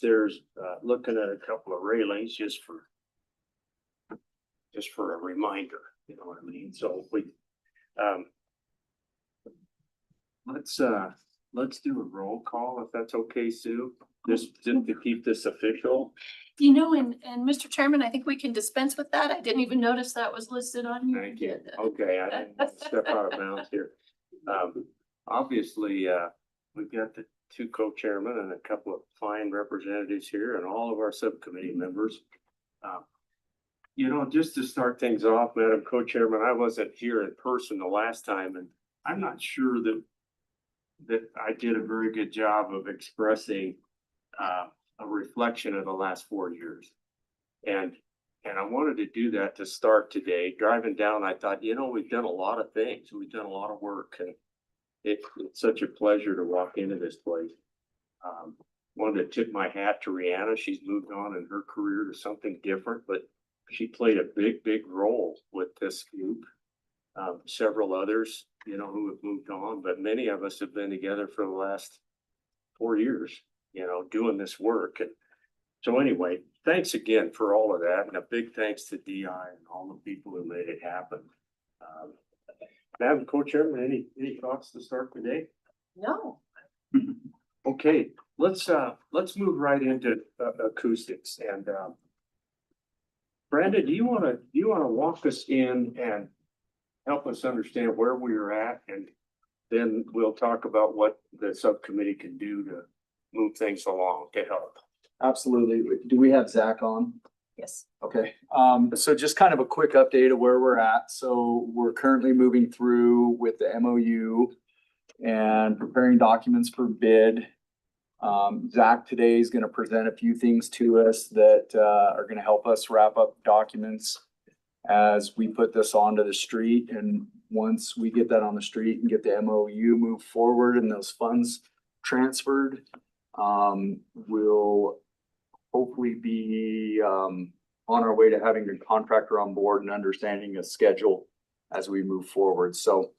upstairs, looking at a couple of railings just for a reminder, you know what I mean? So um, let's do a roll call if that's okay, Sue, just to keep this official. You know, and Mr. Chairman, I think we can dispense with that. I didn't even notice that was listed on your Thank you. agenda. Okay, I didn't want to step out of bounds here. Obviously, we've got the two co-chairmen and a couple of fine representatives here and all of our subcommittee members. You know, just to start things off, Madam Co-Chairman, I wasn't here in person the last time, and I'm not sure that I did a very good job of expressing a reflection of the last 4 years. And I wanted to do that to start today. Driving down, I thought, you know, we've done a lot of things. We've done a lot of work, and it's such a pleasure to walk into this place. Wanted to tip my hat to Rihanna. She's moved on in her career to something different, but she played a big role with this group. Several others, you know, who have moved on, but many of us have been together for the last 4 years, you know, doing this work. And so anyway, thanks again for all of that. And a big thanks to DI and all the people who made it happen. Madam Co-Chairman, any thoughts to start today? No. Okay, let's move right into acoustics. And Brandon, do you want to walk us in and help us understand where we're at, and then we'll talk about what the subcommittee can do to move things along to help. Absolutely. Do we have Zach on? Yes. Okay. So just kind of a quick update of where we're at. So we're currently moving through with the MOU and preparing documents for bid. Zach today is going to present a few things to us that are going to help us wrap up documents as we put this onto the street. And once we get that on the street and get the MOU moved forward and those funds transferred, we'll hopefully be on our way to having a contractor on board and understanding a schedule as we move forward. So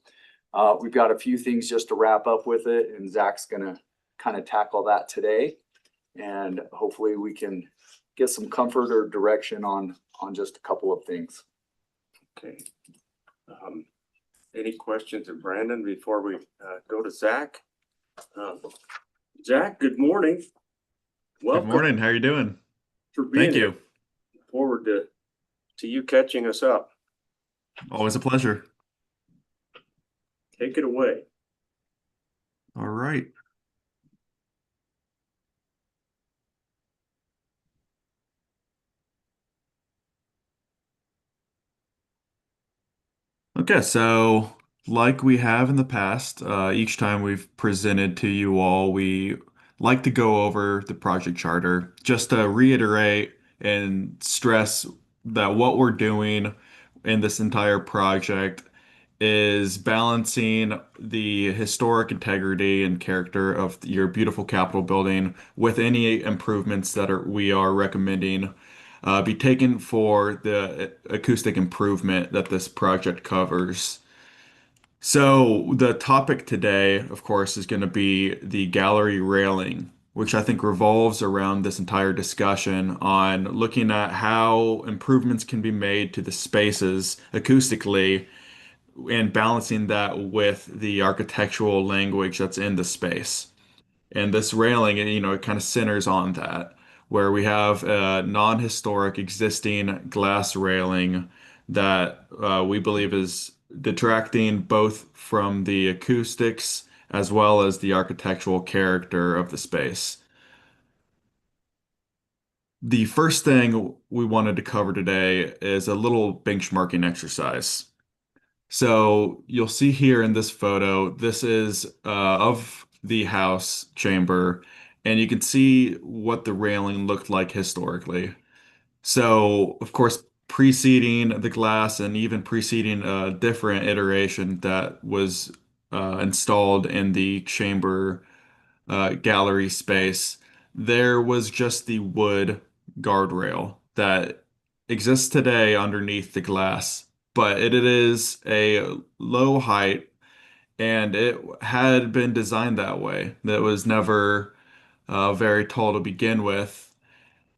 we've got a few things just to wrap up with it, and Zach's gonna kind of tackle that today. And hopefully we can get some comfort or direction on just a couple of things. Okay. Any questions of Brandon before we go to Zach? Zach, good morning. Welcome. Good morning. How are you doing? For being Thank you. here. Forward to you catching us up. Always a pleasure. Take it away. All right. Okay, so like we have in the past, each time we've presented to you all, we like to go over the project charter just to reiterate and stress that what we're doing in this entire project is balancing the historic integrity and character of your beautiful Capitol building with any improvements that we are recommending be taken for the acoustic improvement that this project covers. So the topic today, of course, is going to be the gallery railing, which I think revolves around this entire discussion on looking at how improvements can be made to the spaces acoustically and balancing that with the architectural language that's in the space. And this railing, you know, it kind of centers on that, where we have a non-historic existing glass railing that we believe is detracting both from the acoustics as well as the architectural character of the space. The first thing we wanted to cover today is a little benchmarking exercise. So you'll see here in this photo, this is of the House chamber, and you can see what the railing looked like historically. So, of course, preceding the glass and even preceding a different iteration that was installed in the chamber gallery space, there was just the wood guardrail that exists today underneath the glass, but it is a low height and it had been designed that way. That was never very tall to begin with.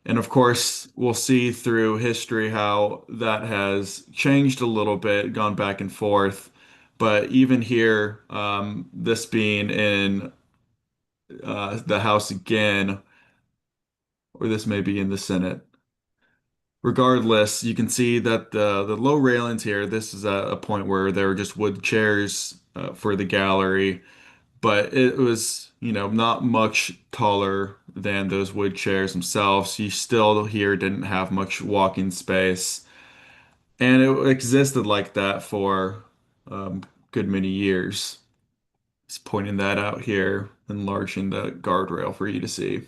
And of course, we'll see through history how that has changed a little bit, gone back and forth. But even here, this being in the House again, or this may be in the Senate. Regardless, you can see that the low railings here, this is a point where there were just wood chairs for the gallery, but it was, not much taller than those wood chairs themselves. You still here didn't have much walking space, and it existed like that for good many years. Just pointing that out here, enlarging the guardrail for you to see.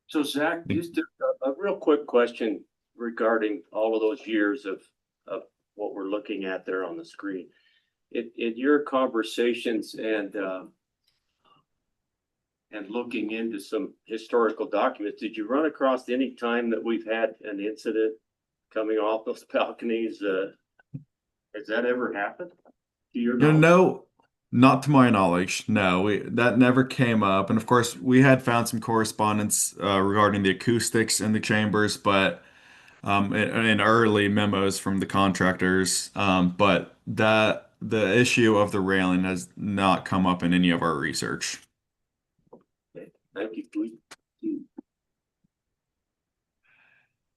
So Zach, just a real quick question regarding all of those years of what we're looking at there on the screen. In your conversations and looking into some historical documents, did you run across any time that we've had an incident coming off those balconies? Has that ever happened to your knowledge? No, not to my knowledge. No, that never came up. And of course, we had found some correspondence regarding the acoustics in the chambers, but in early memos from the contractors. But that the issue of the railing has not come up in any of our research. Okay, thank you, Lee.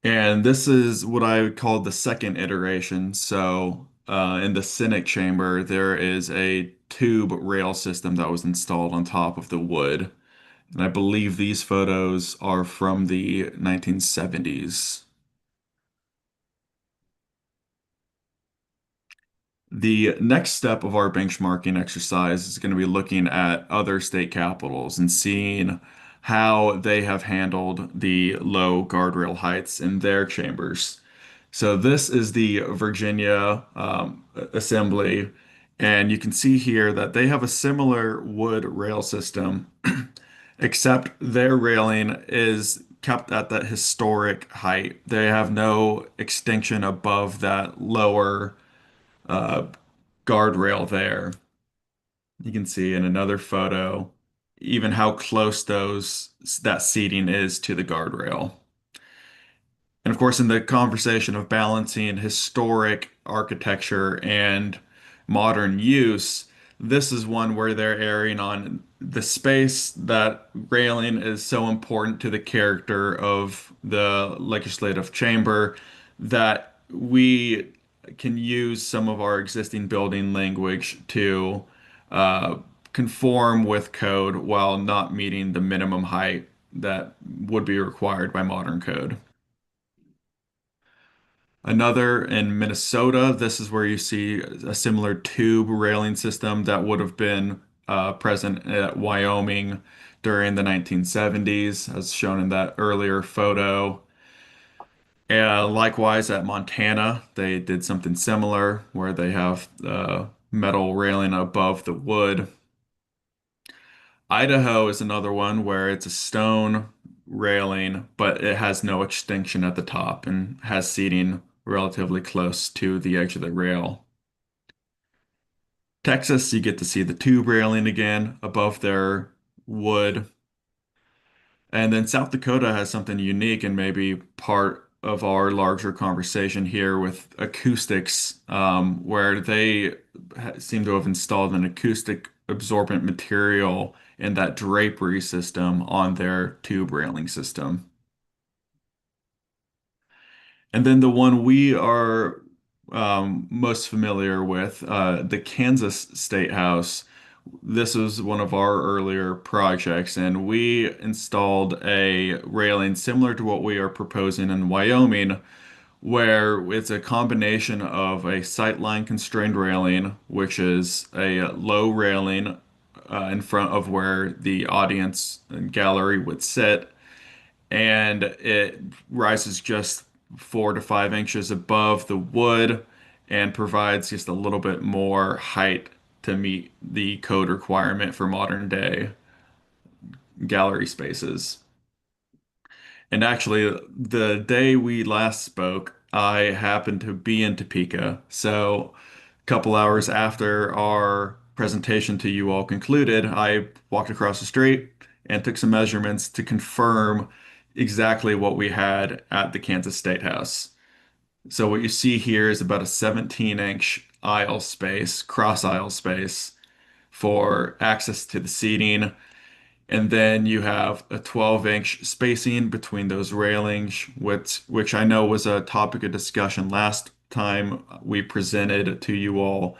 And this is what I would call the second iteration. So, in the Senate chamber, there is a tube rail system that was installed on top of the wood. And I believe these photos are from the 1970s. The next step of our benchmarking exercise is going to be looking at other state capitals and seeing how they have handled the low guardrail heights in their chambers. So this is the Virginia Assembly, and you can see here that they have a similar wood rail system, except their railing is kept at that historic height. They have no extension above that lower uh, guardrail there. You can see in another photo even how close that seating is to the guardrail. And of course, in the conversation of balancing historic architecture and modern use, this is one where they're erring on the space. That railing is so important to the character of the legislative chamber that we can use some of our existing building language to uh, conform with code while not meeting the minimum height that would be required by modern code. Another in Minnesota, this is where you see a similar tube railing system that would have been present at Wyoming during the 1970s, as shown in that earlier photo. Likewise, at Montana, they did something similar where they have metal railing above the wood. Idaho is another one where it's a stone railing, but it has no extension at the top and has seating relatively close to the edge of the rail. Texas, you get to see the tube railing again above their wood. And then South Dakota has something unique and maybe part of our larger conversation here with acoustics, where they seem to have installed an acoustic absorbent material in that drapery system on their tube railing system. And then the one we are most familiar with, the Kansas State House. This was one of our earlier projects, and we installed a railing similar to what we are proposing in Wyoming, where it's a combination of a sightline constrained railing, which is a low railing in front of where the audience and gallery would sit, and it rises just 4 to 5 inches above the wood and provides just a little bit more height to meet the code requirement for modern day gallery spaces. And actually, the day we last spoke, I happened to be in Topeka. So, a couple hours after our presentation to you all concluded, I walked across the street and took some measurements to confirm exactly what we had at the Kansas State House. So what you see here is about a 17-inch aisle space, cross aisle space for access to the seating. And then you have a 12-inch spacing between those railings, which I know was a topic of discussion last time we presented to you all.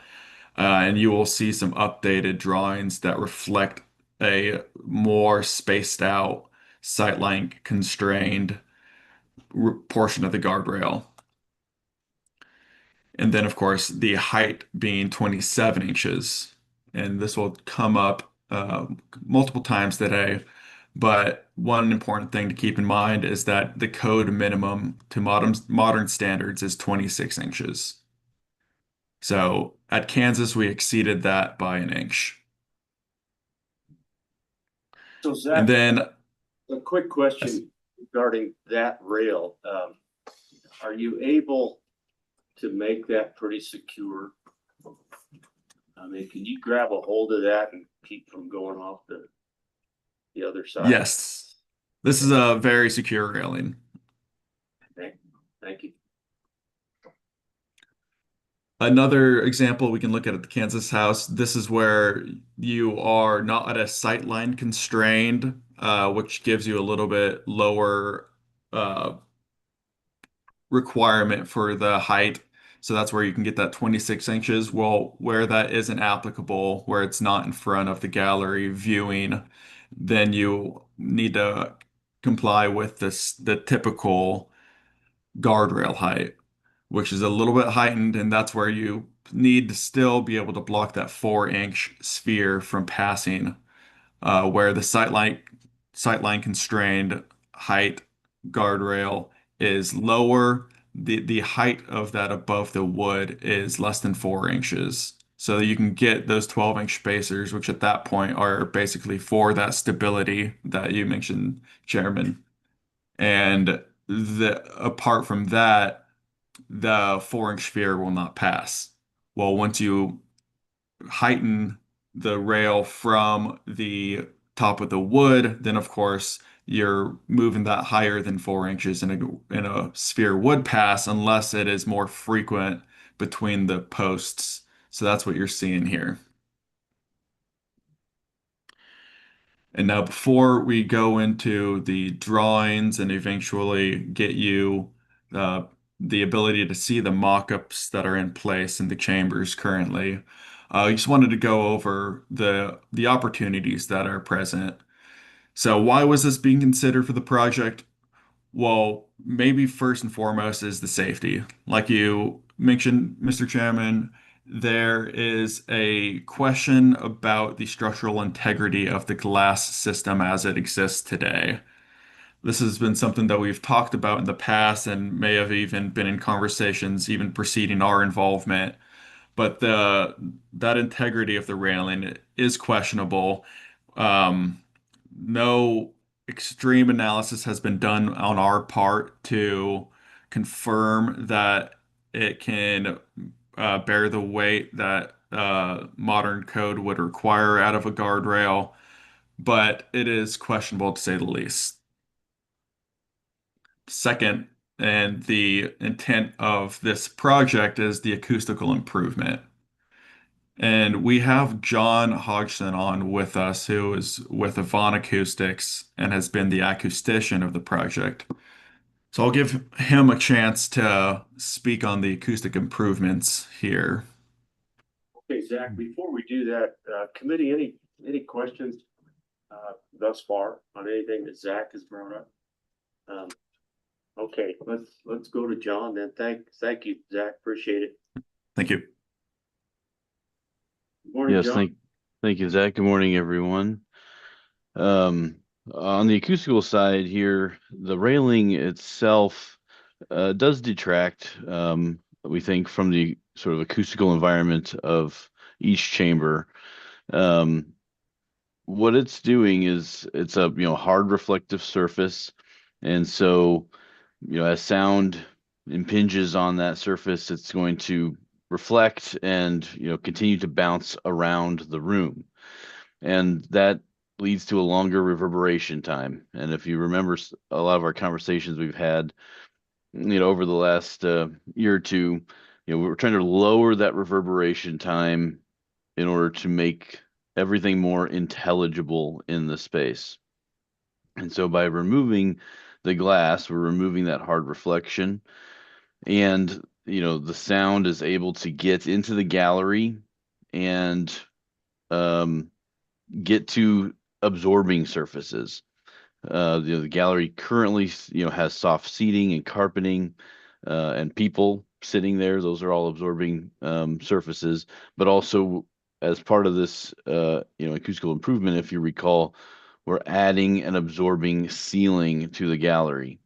And you will see some updated drawings that reflect a more spaced out, sightline constrained portion of the guardrail. And then, of course, the height being 27 inches. And this will come up multiple times today. But one important thing to keep in mind is that the code minimum to modern standards is 26 inches. So at Kansas, we exceeded that by an inch. So And Zach, then, a quick question regarding that rail. Are you able to make that pretty secure? I mean, can you grab a hold of that and keep from going off the other side? yes, this is a very secure railing. Thank you. Another example we can look at the Kansas house. This is where you are not at a sightline constrained, which gives you a little bit lower uh, requirement for the height. So that's where you can get that 26 inches. Well, where that isn't applicable, where it's not in front of the gallery viewing, then you need to comply with the typical guardrail height, which is a little bit heightened, and that's where you need to still be able to block that 4-inch sphere from passing, where the sightline constrained height guardrail is lower. The height of that above the wood is less than 4 inches. So you can get those 12-inch spacers, which at that point are basically for that stability that you mentioned, Chairman. And apart from that, the 4-inch sphere will not pass. Well, once you heighten the rail from the top of the wood, then of course you're moving that higher than 4 inches, and a sphere would pass unless it is more frequent between the posts. So that's what you're seeing here. And now before we go into the drawings and eventually get you uh, the ability to see the mock-ups that are in place in the chambers currently, I just wanted to go over the opportunities that are present. So why was this being considered for the project? Well, maybe first and foremost is the safety. Like you mentioned, Mr. Chairman, there is a question about the structural integrity of the glass system as it exists today. This has been something that we've talked about in the past and may have even been in conversations even preceding our involvement. But that integrity of the railing is questionable. Um, no extreme analysis has been done on our part to confirm that it can bear the weight that modern code would require out of a guardrail, but it is questionable to say the least. Second, and the intent of this project is the acoustical improvement. And we have John Hodgson on with us, who is with Avant Acoustics and has been the acoustician of the project. So I'll give him a chance to speak on the acoustic improvements here. Okay, Zach, before we do that, committee, any questions thus far on anything that Zach has brought up? Okay, let's go to John then. Thank you, Zach. Appreciate it. Thank you. Good morning, Yes, John. thank you, Zach. Good morning, everyone. On the acoustical side here, the railing itself does detract, we think, from the sort of acoustical environment of each chamber. What it's doing is it's a hard reflective surface, and so as sound impinges on that surface, it's going to reflect and continue to bounce around the room, and that leads to a longer reverberation time. And if you remember a lot of our conversations we've had, over the last year or two, we're trying to lower that reverberation time in order to make everything more intelligible in the space. And so by removing the glass, we're removing that hard reflection, and the sound is able to get into the gallery and um, get to absorbing surfaces. The gallery currently, has soft seating and carpeting, and people sitting there. Those are all absorbing surfaces. But also, as part of this, acoustical improvement, if you recall, we're adding an absorbing ceiling to the gallery.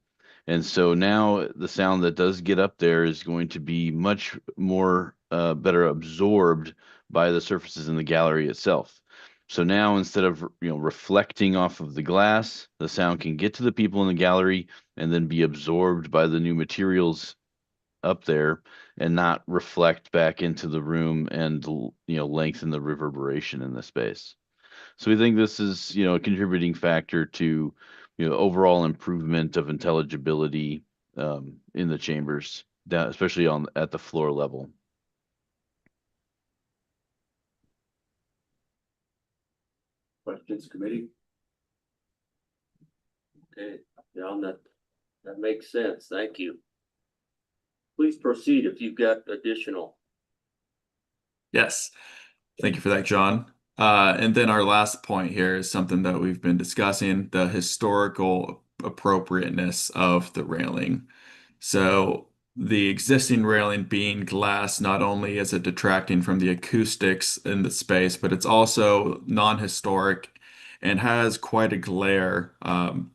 And so now the sound that does get up there is going to be much more better absorbed by the surfaces in the gallery itself. So now instead of reflecting off of the glass, the sound can get to the people in the gallery and then be absorbed by the new materials up there and not reflect back into the room and lengthen the reverberation in the space. So we think this is a contributing factor to overall improvement of intelligibility in the chambers, especially at the floor level. Questions, committee? Okay, John, that makes sense. Thank you. Please proceed if you've got additional. Yes. Thank you for that, John. And then our last point here is something that we've been discussing, the historical appropriateness of the railing. So the existing railing being glass, not only is it detracting from the acoustics in the space, but it's also non-historic and has quite a glare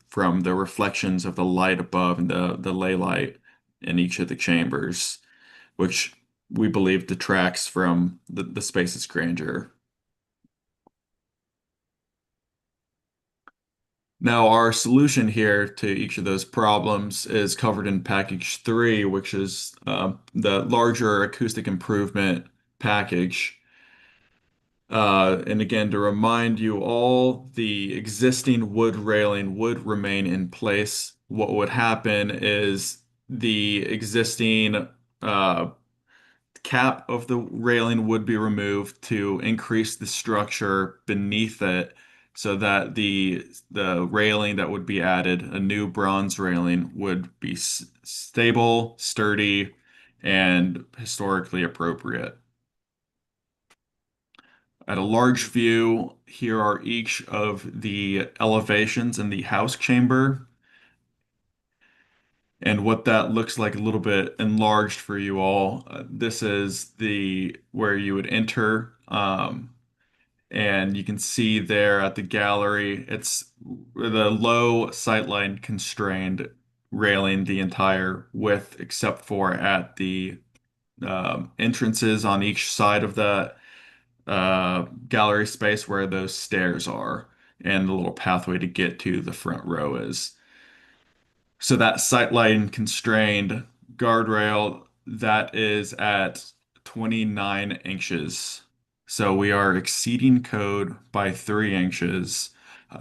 from the reflections of the light above and the ley light in each of the chambers, which we believe detracts from the space's grandeur. Now, our solution here to each of those problems is covered in package 3, which is the larger acoustic improvement package. And again, to remind you all, the existing wood railing would remain in place. What would happen is the existing cap of the railing would be removed to increase the structure beneath it so that the railing that would be added, a new bronze railing, would be stable, sturdy, and historically appropriate. At a large view, here are each of the elevations in the house chamber. And what that looks like a little bit enlarged for you all. This is the where you would enter, and you can see there at the gallery, it's the low sightline constrained railing the entire width, except for at the entrances on each side of that gallery space where those stairs are, and the little pathway to get to the front row is. So that sightline constrained guardrail, that is at 29 inches. So we are exceeding code by 3 inches,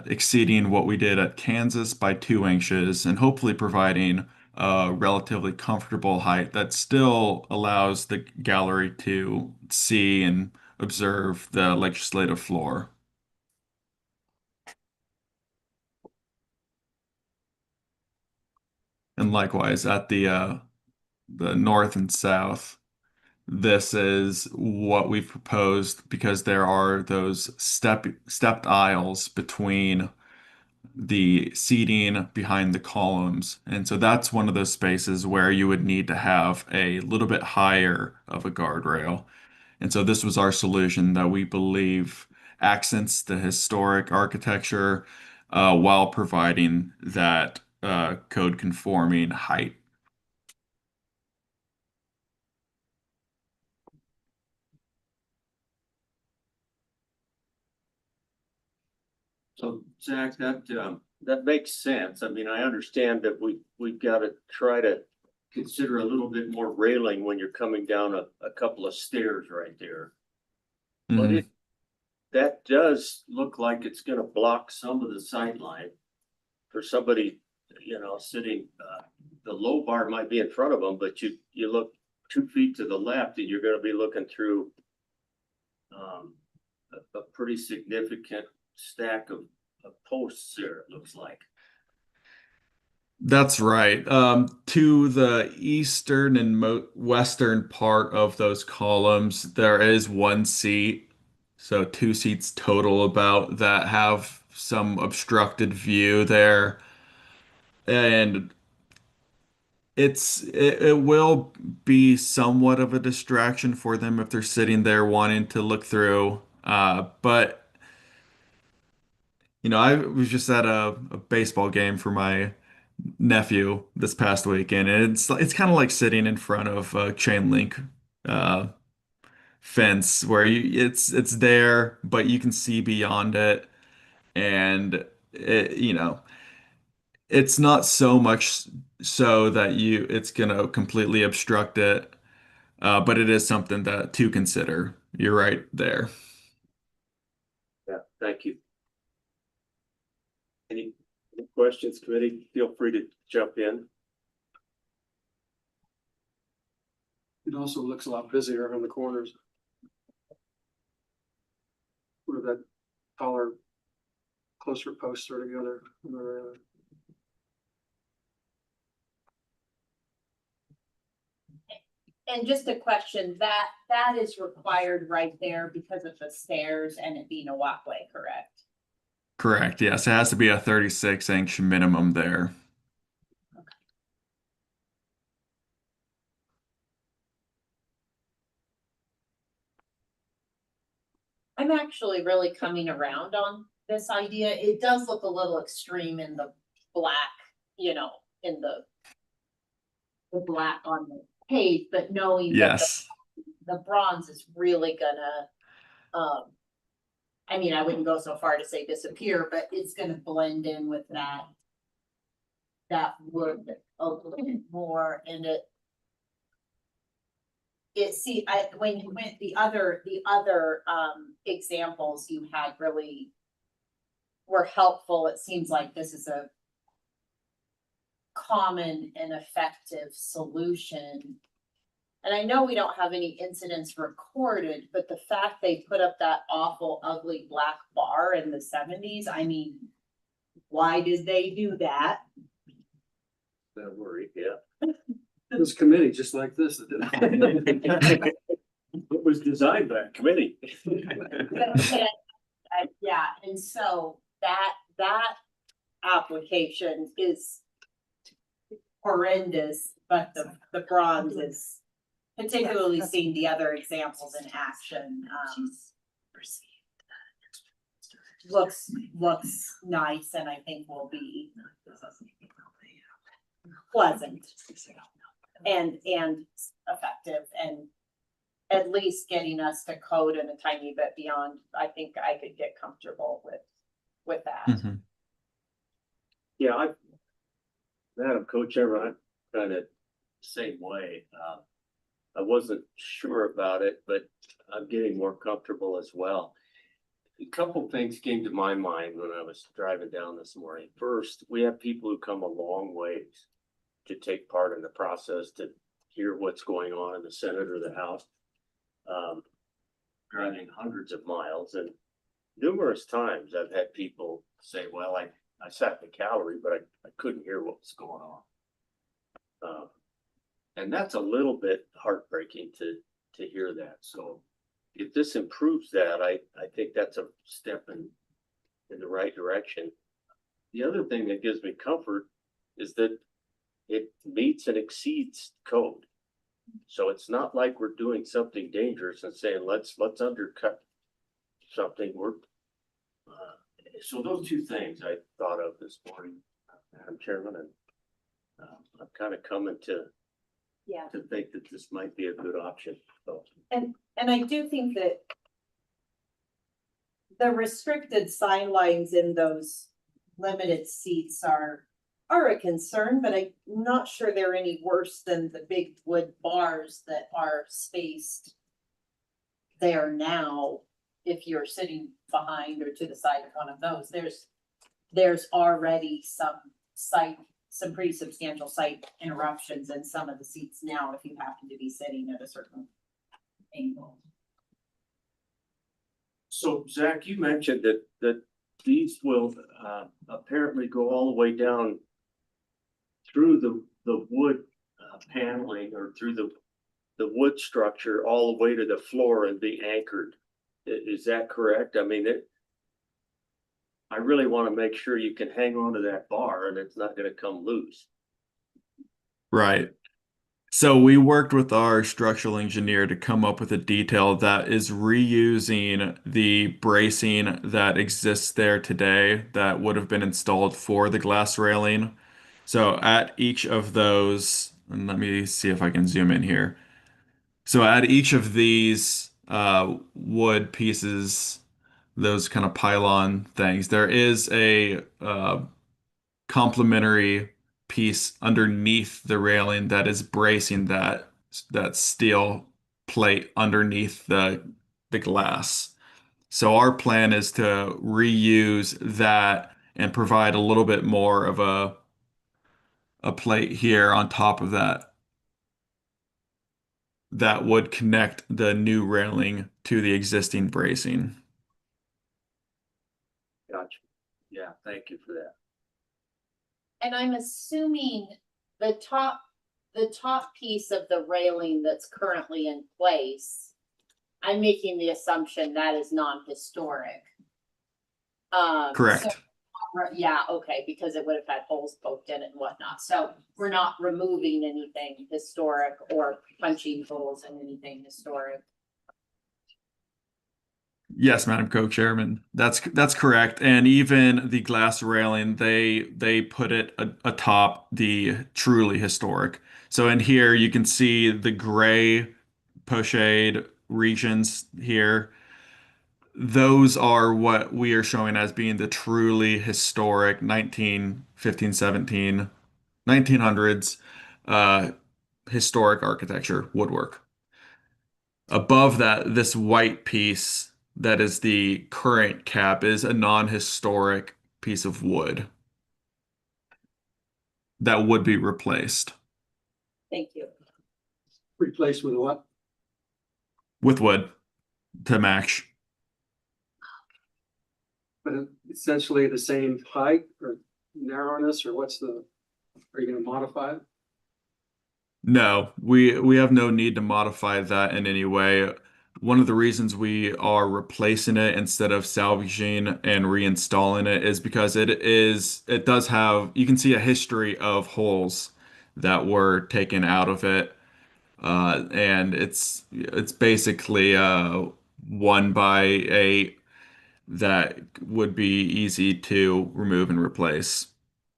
exceeding what we did at Kansas by 2 inches, and hopefully providing a relatively comfortable height that still allows the gallery to see and observe the legislative floor. And likewise at the north and south, this is what we've proposed because there are those stepped aisles between the seating behind the columns. And so that's one of those spaces where you would need to have a little bit higher of a guardrail. And so this was our solution that we believe accents the historic architecture while providing that code conforming height. So Zach, that makes sense. I mean, I understand that we've got to try to consider a little bit more railing when you're coming down a couple of stairs right there. But Mhm. that does look like it's gonna block some of the sight line for somebody, sitting, the low bar might be in front of them, but you look 2 feet to the left and you're gonna be looking through a pretty significant stack of posts there, it looks like. That's right. To the eastern and western part of those columns, there is one seat. So two seats total about that have some obstructed view there. And it will be somewhat of a distraction for them if they're sitting there wanting to look through. But I was just at a baseball game for my nephew this past weekend, and it's kind of like sitting in front of a chain link uh, fence where it's there, but you can see beyond it, and it's not so much so that it's gonna completely obstruct it, but it is something that to consider. You're right there. Yeah, thank you. Any questions, committee? Feel free to jump in. It also looks a lot busier on the corners. Where that taller, closer posts are together. And just a question, that is required right there because of the stairs and it being a walkway, correct? Correct. Yes, it has to be a 36-inch minimum there. I'm actually really coming around on this idea. It does look a little extreme in the black, in the black on the page, but knowing that Yes. the bronze is really gonna, I mean, I wouldn't go so far to say disappear, but it's gonna blend in with that wood a little bit more, and when you went the other examples you had really were helpful. It seems like this is a common and effective solution. And I know we don't have any incidents recorded, but the fact they put up that awful ugly black bar in the 70s, I mean, why did they do that? Don't worry, yeah. This committee, just like this, that did it. It was designed by a committee. Yeah, and so that application is horrendous, but the bronze is, particularly seeing the other examples in action, looks nice, and I think will be pleasant and effective, and at least getting us to code and a tiny bit beyond. I think I could get comfortable with that. Mm-hmm. Yeah, Madam Co-Chairman, I'm kind of same way. I wasn't sure about it, but I'm getting more comfortable as well. A couple things came to my mind when I was driving down this morning. First, we have people who come a long ways to take part in the process, to hear what's going on in the Senate or the House. Driving hundreds of miles, and numerous times I've had people say, well, I sat in the gallery, but I couldn't hear what was going on. And that's a little bit heartbreaking to hear that. So if this improves that, I think that's a step in the right direction. The other thing that gives me comfort is that it meets and exceeds code. So it's not like we're doing something dangerous and saying, let's undercut something. So those two things I thought of this morning, Madam Chairman, and I'm kind of coming to think that this might be a good option. So. And I do think that the restricted sign lines in those limited seats are a concern, but I'm not sure they're any worse than the big wood bars that are spaced there now. if you're sitting behind or to the side of one of those, there's already some pretty substantial site interruptions in some of the seats now if you happen to be sitting at a certain angle. So Zach, you mentioned that these will apparently go all the way down through the wood paneling or through the wood structure all the way to the floor and be anchored. Is that correct? I mean, I really want to make sure you can hang on to that bar and it's not going to come loose. Right. So we worked with our structural engineer to come up with a detail that is reusing the bracing that exists there today that would have been installed for the glass railing. So at each of those, and let me see if I can zoom in here. So at each of these wood pieces, those kind of pylon things, there is a complementary piece underneath the railing that is bracing that steel plate underneath the glass. So our plan is to reuse that and provide a little bit more of a plate here on top of that that would connect the new railing to the existing bracing. Gotcha. Yeah, thank you for that. And I'm assuming the top piece of the railing that's currently in place, I'm making the assumption that is non-historic. Correct. So, yeah, okay, because it would have had holes poked in it and whatnot. So we're not removing anything historic or punching holes in anything historic. Yes, Madam Co-Chairman. That's correct. And even the glass railing, they put it atop the truly historic. So in here you can see the gray pochade regions here. Those are what we are showing as being the truly historic 1915, 17, 1900s historic architecture woodwork. Above that, this white piece that is the current cap is a non-historic piece of wood that would be replaced Thank you. Replaced with what? with wood to match. But essentially the same height or narrowness, or are you gonna modify it? No, we have no need to modify that in any way. One of the reasons we are replacing it instead of salvaging and reinstalling it is because it does have, you can see a history of holes that were taken out of it. And it's basically 1x8 that would be easy to remove and replace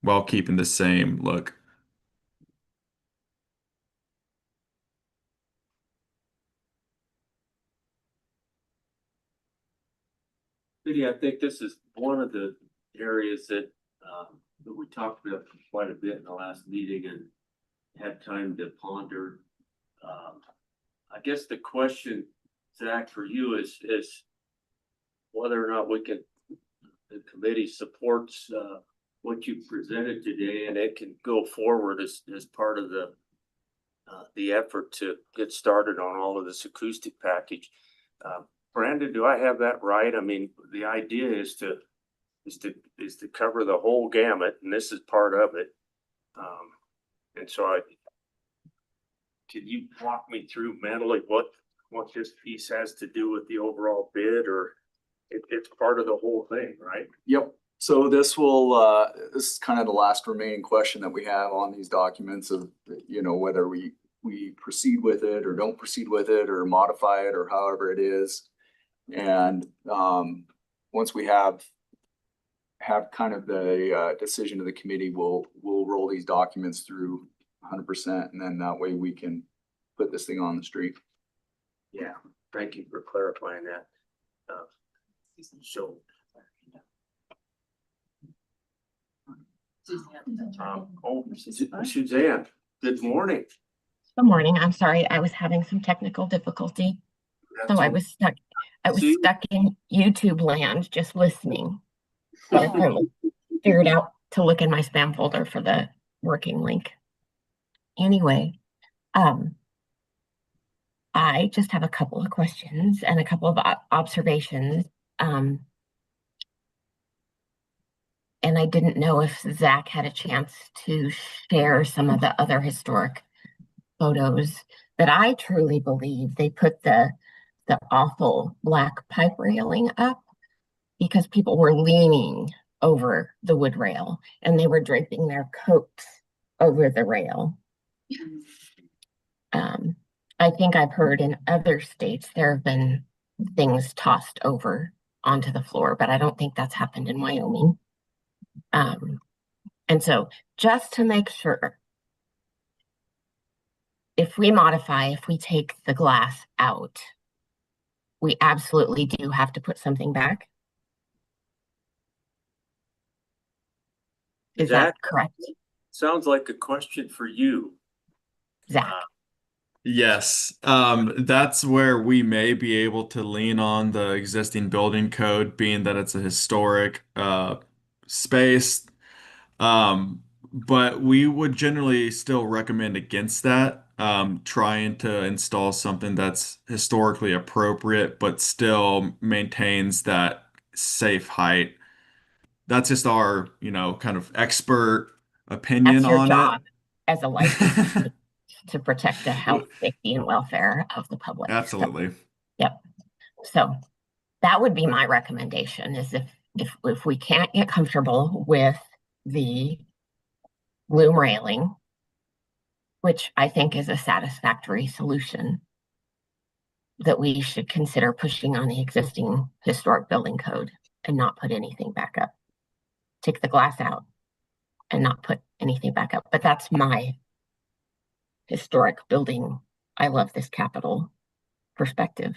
while keeping the same look. Lydia, I think this is one of the areas that we talked about quite a bit in the last meeting and had time to ponder. I guess the question, Zach, for you is whether or not the committee supports what you presented today, and it can go forward as part of the effort to get started on all of this acoustic package. Brandon, do I have that right? I mean, the idea is to cover the whole gamut, and this is part of it. And so can you walk me through mentally what this piece has to do with the overall bid, or it's part of the whole thing, right? Yep. So this is kind of the last remaining question that we have on these documents of, whether we proceed with it or don't proceed with it or modify it or however it is. And once we have kind of the decision of the committee, we'll roll these documents through 100%, and then that way we can put this thing on the street. Yeah, thank you for clarifying that. So, Suzanne, good morning. Good morning. I'm sorry. I was having some technical difficulty. So I was stuck. I was See? stuck in YouTube land just listening. But I finally figured out to look in my spam folder for the working link. Anyway, I just have a couple of questions and a couple of observations. And I didn't know if Zach had a chance to share some of the other historic photos that I truly believe they put the awful black pipe railing up because people were leaning over the wood rail and they were draping their coats over the rail. I think I've heard in other states there have been things tossed over onto the floor, but I don't think that's happened in Wyoming. And so just to make sure, if we modify, if we take the glass out, we absolutely do have to put something back. Is that Zach, correct, sounds like a question for you. Zach? Yes, that's where we may be able to lean on the existing building code, being that it's a historic space. But we would generally still recommend against that, trying to install something that's historically appropriate, but still maintains that safe height. That's just our, kind of expert opinion That's your on it. job as a licensee to protect the health, safety, and welfare of the public. Absolutely. Yep. So that would be my recommendation is if we can't get comfortable with the loom railing, which I think is a satisfactory solution, that we should consider pushing on the existing historic building code and not put anything back up. Take the glass out and not put anything back up. But that's my historic building. I love this Capitol perspective.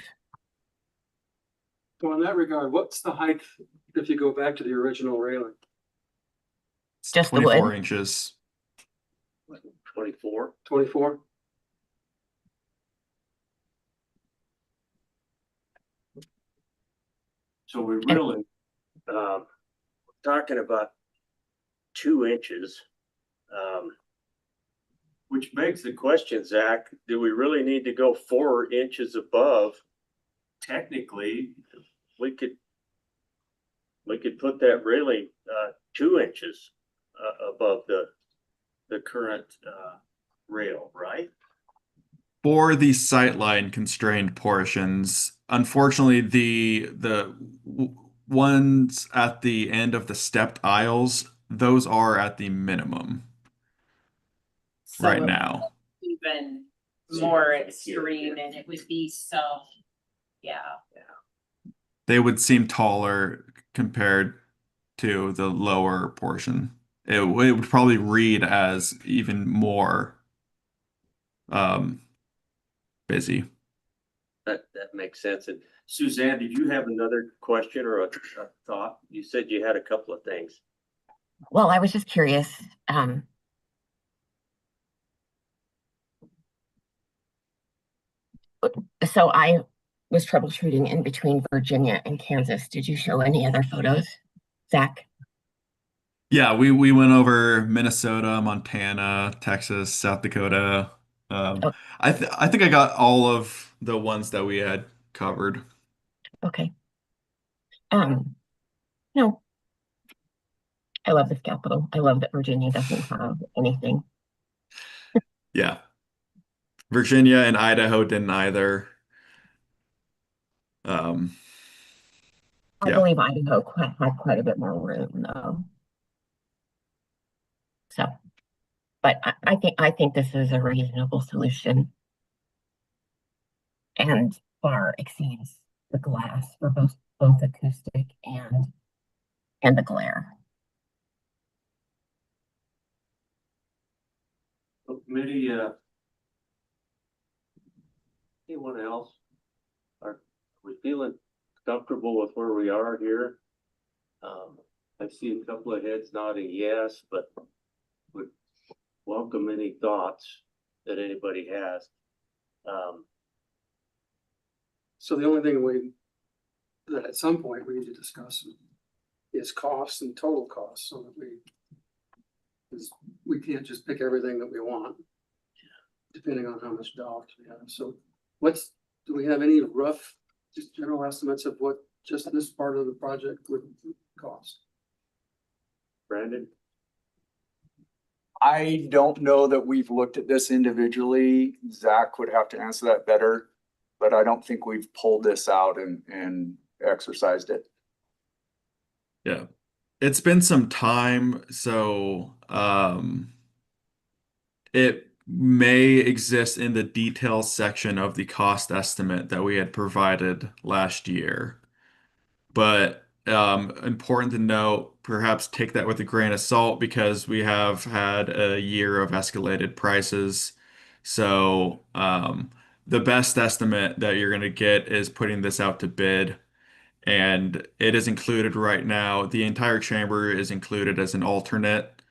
So in that regard, what's the height if you go back to the original railing? It's Just the 24 wood. inches. 24. 24? So we really, talking about 2 inches, which begs the question, Zach, do we really need to go 4 inches above? Technically, we could put that railing 2 inches above the current rail, right? For the sightline constrained portions, unfortunately, the ones at the end of the stepped aisles, those are at the minimum So right it would now. be even more extreme and it would be so, yeah. They would seem taller compared to the lower portion. It would probably read as even more busy. That makes sense. And Suzanne, did you have another question or a thought? You said you had a couple of things. Well, I was just curious. So I was troubleshooting in between Virginia and Kansas. Did you show any other photos, Zach? Yeah, we went over Minnesota, Montana, Texas, South Dakota. Oh, I think I got all of the ones that we had covered. okay. No, I love this capital. I love that Virginia doesn't have anything. Yeah. Virginia and Idaho didn't either. I Yeah. believe Idaho had quite a bit more room though. So, but I think this is a reasonable solution and far exceeds the glass for both acoustic and the glare. Committee, anyone else? Are we feeling comfortable with where we are here? I see a couple of heads nodding yes, but would welcome any thoughts that anybody has. So the only thing we that at some point we need to discuss is costs and total costs, so that because we can't just pick everything that we want, depending on how much dollars we have. So do we have any rough, just general estimates of what just this part of the project would cost? Brandon? I don't know that we've looked at this individually. Zach would have to answer that better, but I don't think we've pulled this out and exercised it. Yeah. It's been some time, so it may exist in the details section of the cost estimate that we had provided last year. But important to note, perhaps take that with a grain of salt because we have had a year of escalated prices. So the best estimate that you're going to get is putting this out to bid. And it is included right now. The entire chamber is included as an alternate.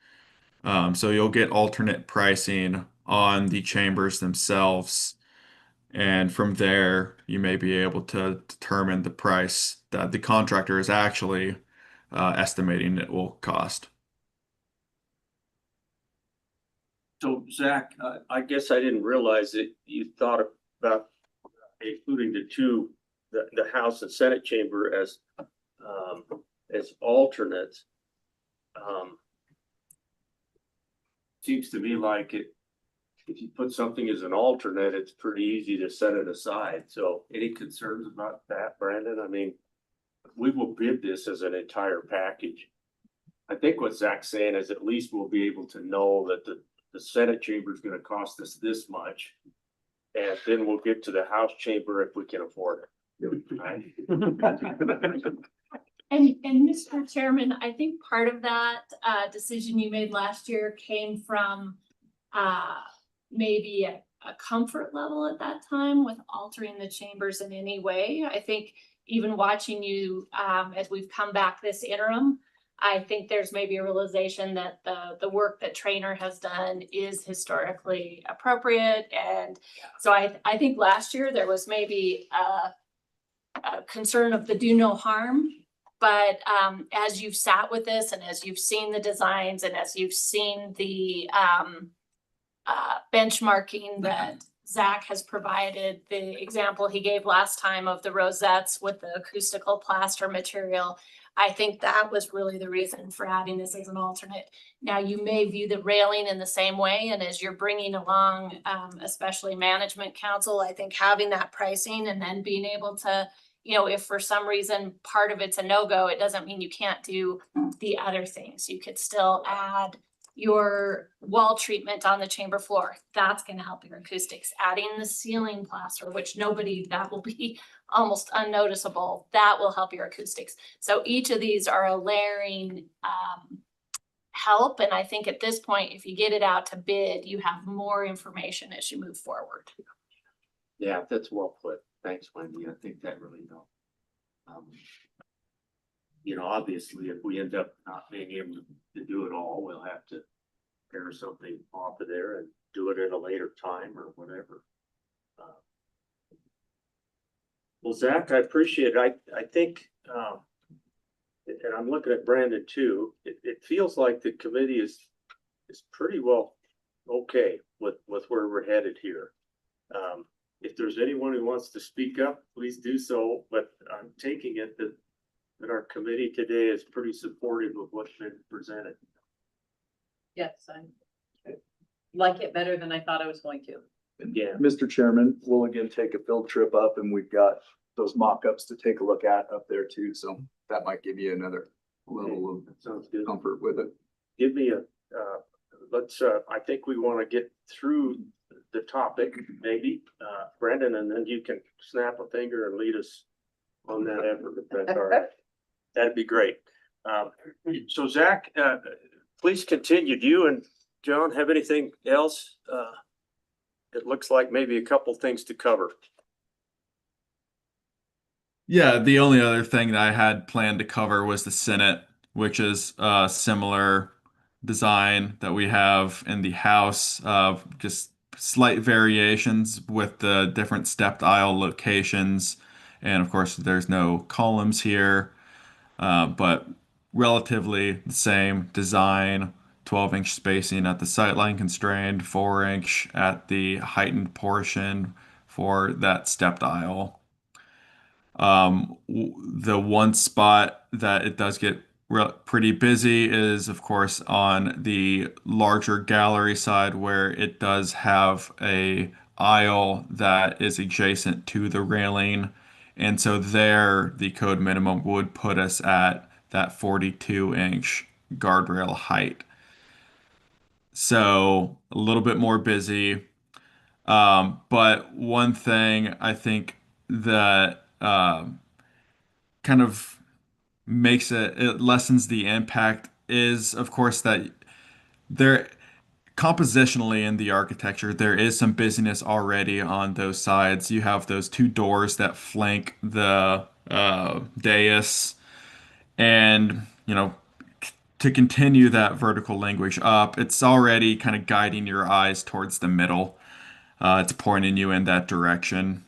So you'll get alternate pricing on the chambers themselves. And from there, you may be able to determine the price that the contractor is actually estimating it will cost. So Zach, I guess I didn't realize that you thought about including the House and Senate chamber as alternates. Seems to me like if you put something as an alternate, it's pretty easy to set it aside. So any concerns about that, Brandon? I mean, we will bid this as an entire package. I think what Zach's saying is at least we'll be able to know that the Senate chamber is going to cost us this much. And then we'll get to the House chamber if we can afford it. Right? And Mr. Chairman, I think part of that decision you made last year came from maybe a comfort level at that time with altering the chambers in any way. I think even watching you as we've come back this interim, I think there's maybe a realization that the work that Trainer has done is historically appropriate. And so I think last year there was maybe a concern of the do no harm. But as you've sat with this and as you've seen the designs and as you've seen the benchmarking that Zach has provided, the example he gave last time of the rosettes with the acoustical plaster material, I think that was really the reason for adding this as an alternate. Now, you may view the railing in the same way, and as you're bringing along, especially management council, I think having that pricing and then being able to, you know, if for some reason part of it's a no-go, it doesn't mean you can't do the other things. You could still add your wall treatment on the chamber floor. That's going to help your acoustics. Adding the ceiling plaster, which that will be almost unnoticeable. That will help your acoustics. So each of these are a layering help. And I think at this point, if you get it out to bid, you have more information as you move forward. Yeah, that's well put. Thanks, Wendy. I think that really helped. You know, obviously, if we end up not being able to do it all, we'll have to pair something off of there and do it at a later time or whatever. Well, Zach, I appreciate it. I think, and I'm looking at Brandon too, it feels like the committee is pretty well okay with where we're headed here. If there's anyone who wants to speak up, please do so. But I'm taking it that our committee today is pretty supportive of what's been presented. Yes, I like it better than I thought I was going to. Yeah. Mr. Chairman, we'll again take a field trip up and we've got those mock-ups to take a look at up there too. So that might give you another level of Sounds good. comfort with it. Give me let's, I think we want to get through the topic, maybe, Brendan, and then you can snap a finger and lead us on that effort. If that's all right. That'd be great. So Zach, please continue. Do you and John have anything else? It looks like maybe a couple things to cover. Yeah, the only other thing that I had planned to cover was the Senate, which is a similar design that we have in the House, just slight variations with the different stepped aisle locations And of course, there's no columns here, but relatively the same design. 12-inch spacing at the sightline constrained, 4-inch at the heightened portion for that stepped aisle. The one spot that it does get pretty busy is, of course, on the larger gallery side where it does have a aisle that is adjacent to the railing. And so there, the code minimum would put us at that 42-inch guardrail height. So a little bit more busy. But one thing I think that kind of it lessens the impact is, of course, that there compositionally in the architecture, there is some busyness already on those sides. You have those two doors that flank the dais, and to continue that vertical language up, it's already kind of guiding your eyes towards the middle. It's pointing you in that direction.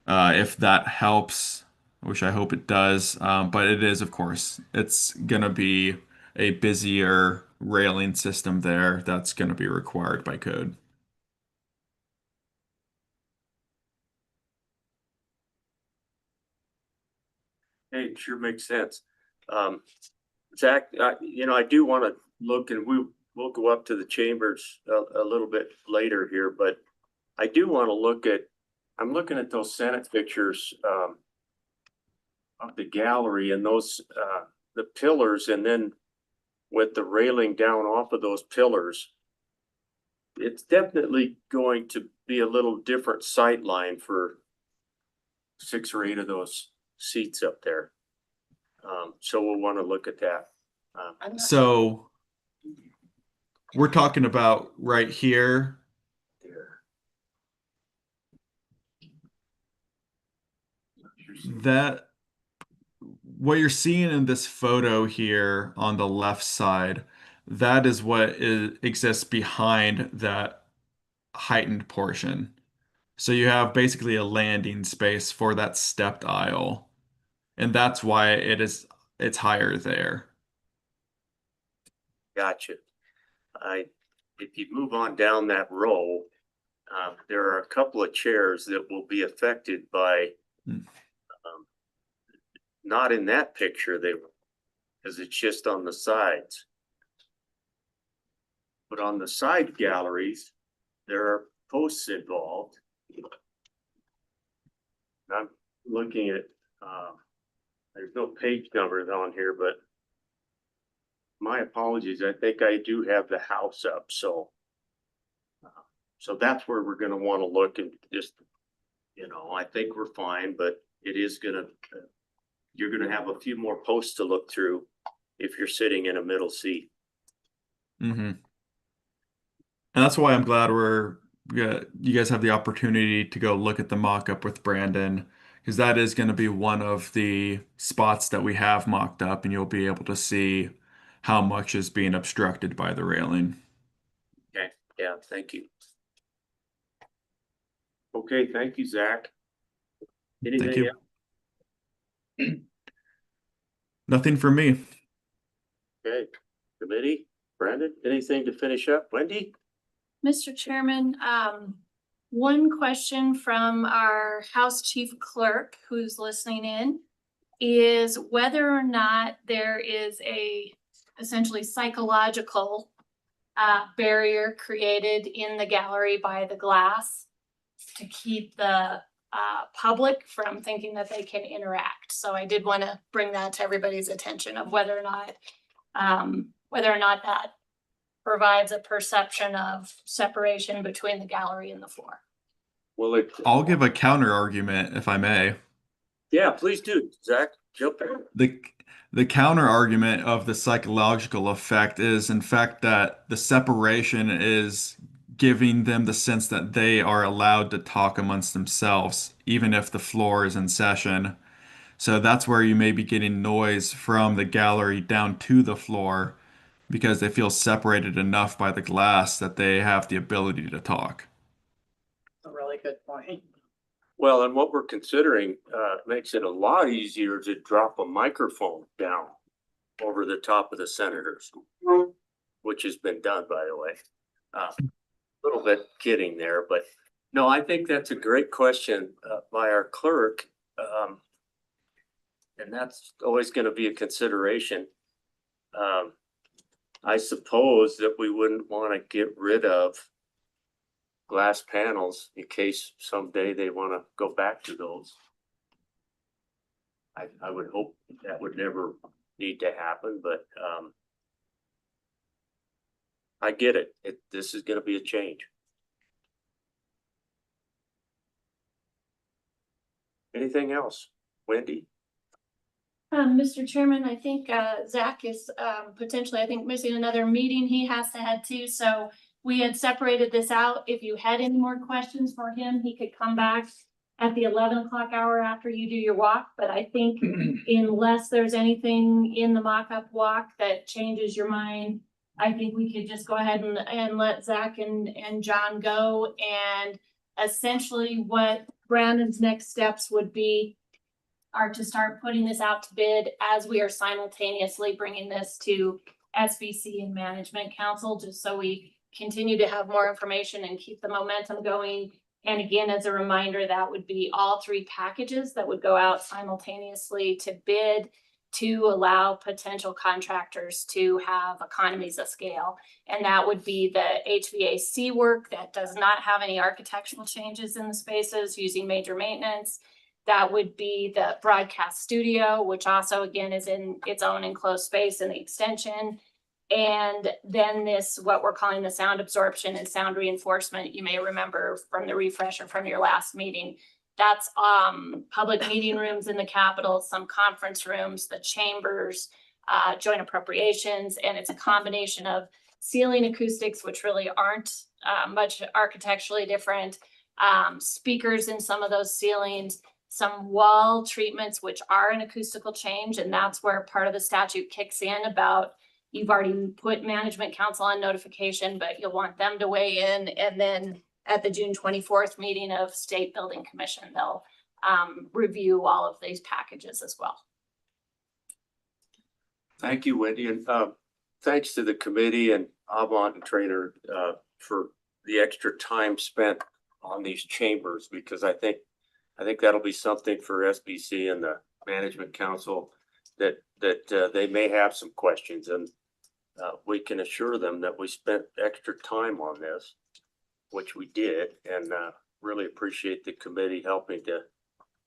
If that helps, which I hope it does. But it is, of course, it's gonna be a busier railing system there that's gonna be required by code. Hey, it sure makes sense. Zach, I do want to look, and we'll go up to the chambers a little bit later here, but I do want to I'm looking at those Senate pictures, of the gallery and those, the pillars, and then with the railing down off of those pillars. It's definitely going to be a little different sight line for 6 or 8 of those seats up there. So we'll want to look at that. So we're talking about right here. There. That what you're seeing in this photo here on the left side, that is what exists behind that heightened portion. So you have basically a landing space for that stepped aisle, and that's why it's higher there. Gotcha. If you move on down that row, there are a couple of chairs that will be affected by, Hmm. not in that picture, because it's just on the sides. But on the side galleries, there are posts involved. I'm looking at, there's no page numbers on here, but my apologies, I think I do have the house up, so that's where we're gonna wanna look and just, I think we're fine, but it is you're gonna have a few more posts to look through if you're sitting in a middle seat. Mm-hmm. And that's why I'm glad you guys have the opportunity to go look at the mock-up with Brandon, because that is going to be one of the spots that we have mocked up, and you'll be able to see how much is being obstructed by the railing. Okay, yeah, thank you. Okay, thank you, Zach. Thank Anything you. else? Nothing for me. Okay, committee, Brandon, anything to finish up? Wendy? Mr. Chairman, one question from our House Chief Clerk who's listening in is whether or not there is a essentially psychological barrier created in the gallery by the glass to keep the public from thinking that they can interact. So I did want to bring that to everybody's attention of whether or not that provides a perception of separation between the gallery and the floor. Well, I'll give a counter argument if I may. yeah, please do, Zach, jump in. The counter argument of the psychological effect is, in fact, that the separation is giving them the sense that they are allowed to talk amongst themselves, even if the floor is in session. So that's where you may be getting noise from the gallery down to the floor because they feel separated enough by the glass that they have the ability to talk. A really good point. Well, and what we're considering, makes it a lot easier to drop a microphone down over the top of the senators, which has been done, by the way. Little bit kidding there, but no, I think that's a great question, by our clerk. And that's always gonna be a consideration. I suppose that we wouldn't wanna get rid of glass panels in case someday they wanna go back to those. I would hope that would never need to happen, but, I get it. This is gonna be a change. Anything else? Wendy? Mr. Chairman, I think, Zach is, potentially, I think, missing another meeting he has to head to, so we had separated this out. If you had any more questions for him, he could come back at the 11 o'clock hour after you do your walk, but I think unless there's anything in the mock-up walk that changes your mind, I think we could just go ahead and let Zach and John go, and essentially what Brandon's next steps would be are to start putting this out to bid as we are simultaneously bringing this to SBC and Management Council, just so we continue to have more information and keep the momentum going. And again, as a reminder, that would be all three packages that would go out simultaneously to bid to allow potential contractors to have economies of scale. And that would be the HVAC work that does not have any architectural changes in the spaces using major maintenance. That would be the broadcast studio, which also again is in its own enclosed space in the extension. And then this, what we're calling the sound absorption and sound reinforcement, you may remember from the refresher from your last meeting. That's public meeting rooms in the Capitol, some conference rooms, the chambers, joint appropriations, and it's a combination of ceiling acoustics, which really aren't much architecturally different, speakers in some of those ceilings, some wall treatments, which are an acoustical change, and that's where part of the statute kicks in about you've already put Management Council on notification, but you'll want them to weigh in, and then at the June 24th meeting of State Building Commission, they'll review all of these packages as well. Thank you, Wendy, and thanks to the committee and Avant and Trainer for the extra time spent on these chambers, because I think that'll be something for SBC and the Management Council that they may have some questions, and we can assure them that we spent extra time on this, which we did, and really appreciate the committee helping to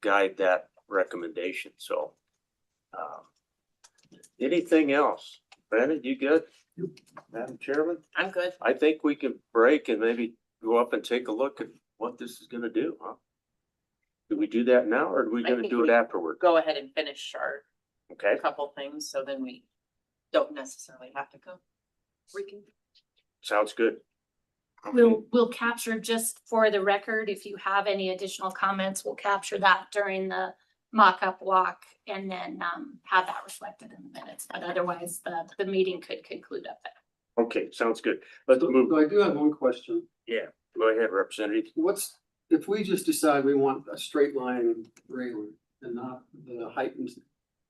guide that recommendation. So anything else? Brandon, you good? Madam Chairman? I'm good. I think we can break and maybe go up and take a look at what this is gonna do, huh? Do we do that now, or are we I gonna think do it we afterward? Go ahead and finish our Okay, couple things, so then we don't necessarily have to go. We can. sounds good. Okay. We'll capture, just for the record, if you have any additional comments, we'll capture that during the mock-up walk and then have that reflected in the minutes. But otherwise, the meeting could conclude up there. Okay, sounds good. Let's move. I do have one question. Yeah, go ahead, Representative. If we just decide we want a straight line railing and not the heightened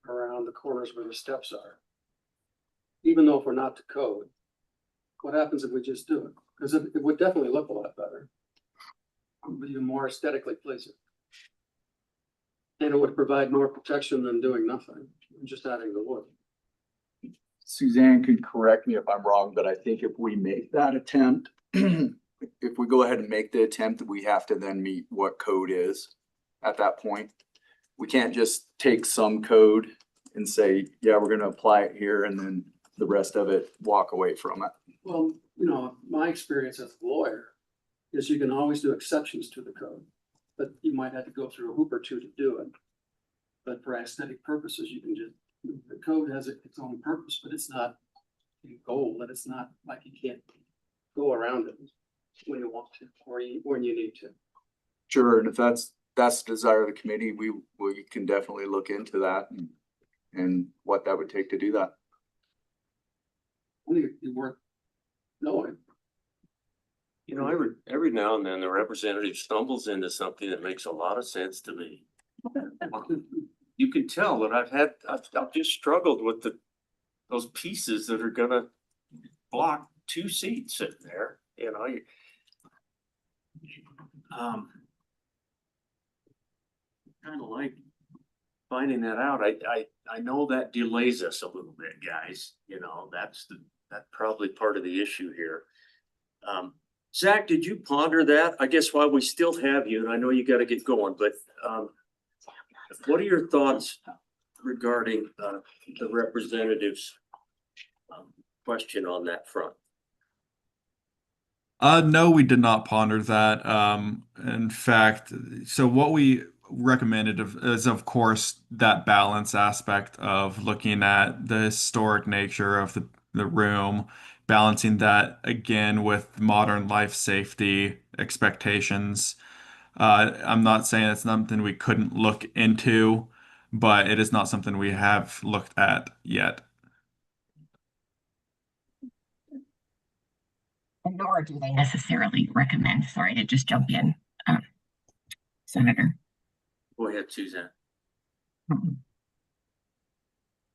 around the corners where the steps are, even though if we're not to code, what happens if we just do it? Because it would definitely look a lot better. Even more aesthetically pleasing. And it would provide more protection than doing nothing, just adding the wood. Suzanne could correct me if I'm wrong, but I think if we make that attempt, if we go ahead and make the attempt, we have to then meet what code is at that point. We can't just take some code and say, yeah, we're gonna apply it here, and then the rest of it walk away from it. Well, my experience as a lawyer is you can always do exceptions to the code, but you might have to go through a hoop or two to do it. But for aesthetic purposes, you can just, the code has its own purpose, but it's not a goal, and it's not like you can't go around it when you want to, or when you need to. Sure, and if that's the desire of the committee, we can definitely look into that and what that would take to do that. I think it'd be worth knowing. You know, every now and then the representative stumbles into something that makes a lot of sense to me. You can tell that I've just struggled with those pieces that are gonna block two seats sitting there, you know. Kind of like finding that out. I know that delays us a little bit, guys. You know, that's probably part of the issue here. Zach, did you ponder that? I guess while we still have you, and I know you got to get going, but what are your thoughts regarding the representative's question on that front? No, we did not ponder that. In fact, so what we recommended is, of course, that balance aspect of looking at the historic nature of the room, balancing that again with modern life safety expectations. I'm not saying it's something we couldn't look into, but it is not something we have looked at yet. And nor do they necessarily recommend, sorry to just jump in, Senator. Go ahead, Suzanne.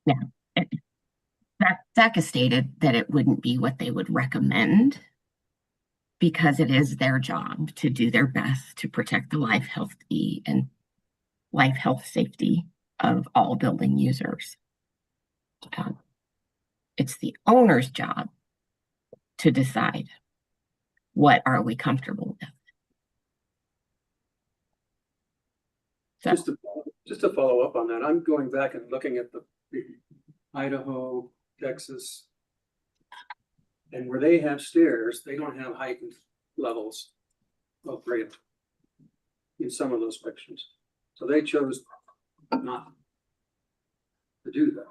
Yeah, Zach has stated that it wouldn't be what they would recommend because it is their job to do their best to protect the life, health, safety of all building users. It's the owner's job to decide what are we comfortable with. So, Just to follow up on that, I'm going back and looking at the Idaho, Texas. And where they have stairs, they don't have heightened levels of grade in some of those pictures. So they chose not to do that.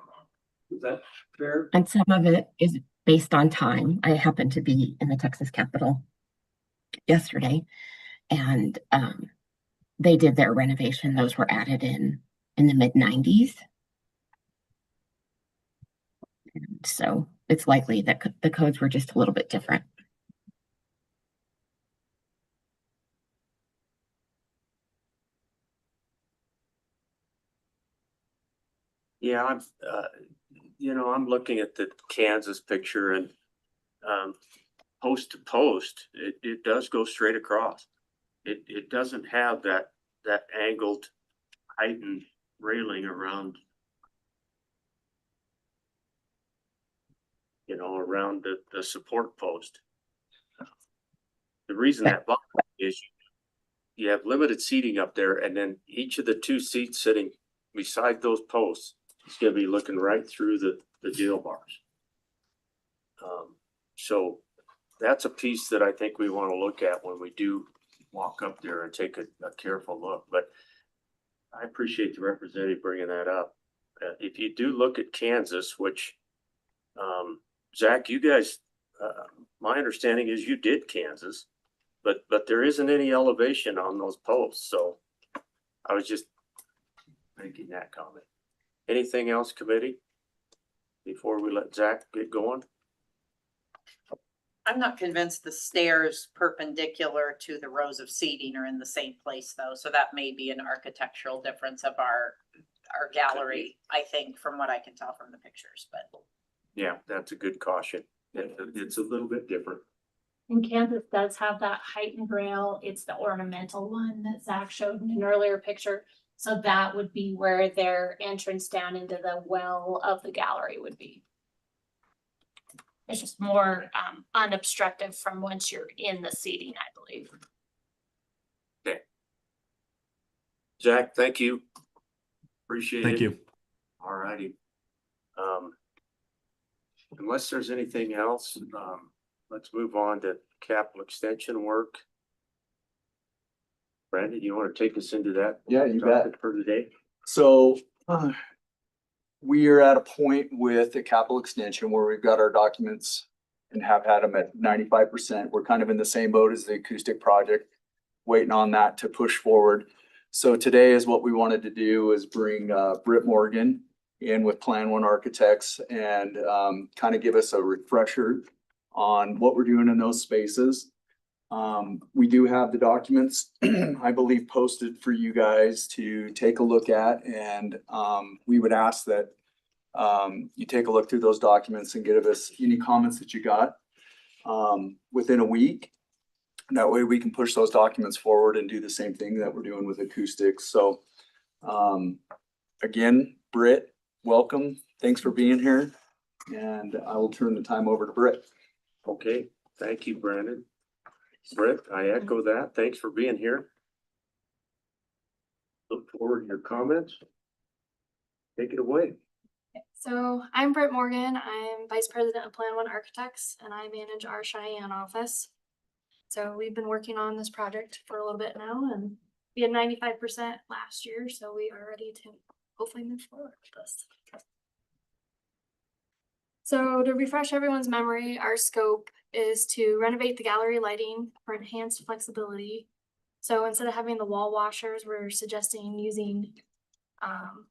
Is that fair? and some of it is based on time. I happened to be in the Texas Capitol yesterday, and they did their renovation. Those were added in the mid-90s. So it's likely that the codes were just a little bit different. Yeah, I'm looking at the Kansas picture and post to post, it does go straight across. It doesn't have that angled heightened railing around, around the support post. The reason that bothers me is you have limited seating up there, and then each of the two seats sitting beside those posts is gonna be looking right through the jail bars. So that's a piece that I think we want to look at when we do walk up there and take a careful look. But I appreciate the representative bringing that up. If you do look at Kansas, which Zach, you guys, my understanding is you did Kansas, but there isn't any elevation on those posts. So I was just making that comment. Anything else, committee, before we let Zach get going? I'm not convinced the stairs perpendicular to the rows of seating are in the same place though, so that may be an architectural difference of our gallery, I think, from what I can tell from the pictures, but. Yeah, that's a good caution. It's a little bit different. And Kansas does have that heightened rail. It's the ornamental one that Zach showed in an earlier picture. So that would be where their entrance down into the well of the gallery would be. It's just more unobstructive from once you're in the seating, I believe. Okay. Zach, thank you. Appreciate it. Thank you. All righty. Unless there's anything else, let's move on to capital extension work. Brandon, you want to take us into that? Yeah, you bet. For today? So we are at a point with the capital extension where we've got our documents and have had them at 95%. We're kind of in the same boat as the acoustic project, waiting on that to push forward. So today is what we wanted to do is bring Britt Morgan in with Plan One Architects and kind of give us a refresher on what we're doing in those spaces. We do have the documents, I believe, posted for you guys to take a look at, and we would ask that you take a look through those documents and give us any comments that you got within a week. That way we can push those documents forward and do the same thing that we're doing with acoustics. So again, Britt, welcome. Thanks for being here. And I will turn the time over to Britt. Okay, thank you, Brandon. Britt, I echo that. Thanks for being here. Look forward to your comments. Take it away. So I'm Britt Morgan. I'm Vice President of Plan One Architects, and I manage our Cheyenne office. So we've been working on this project for a little bit now, and we had 95% last year, so we are ready to hopefully move forward with this. So to refresh everyone's memory, our scope is to renovate the gallery lighting for enhanced flexibility. So instead of having the wall washers, we're suggesting using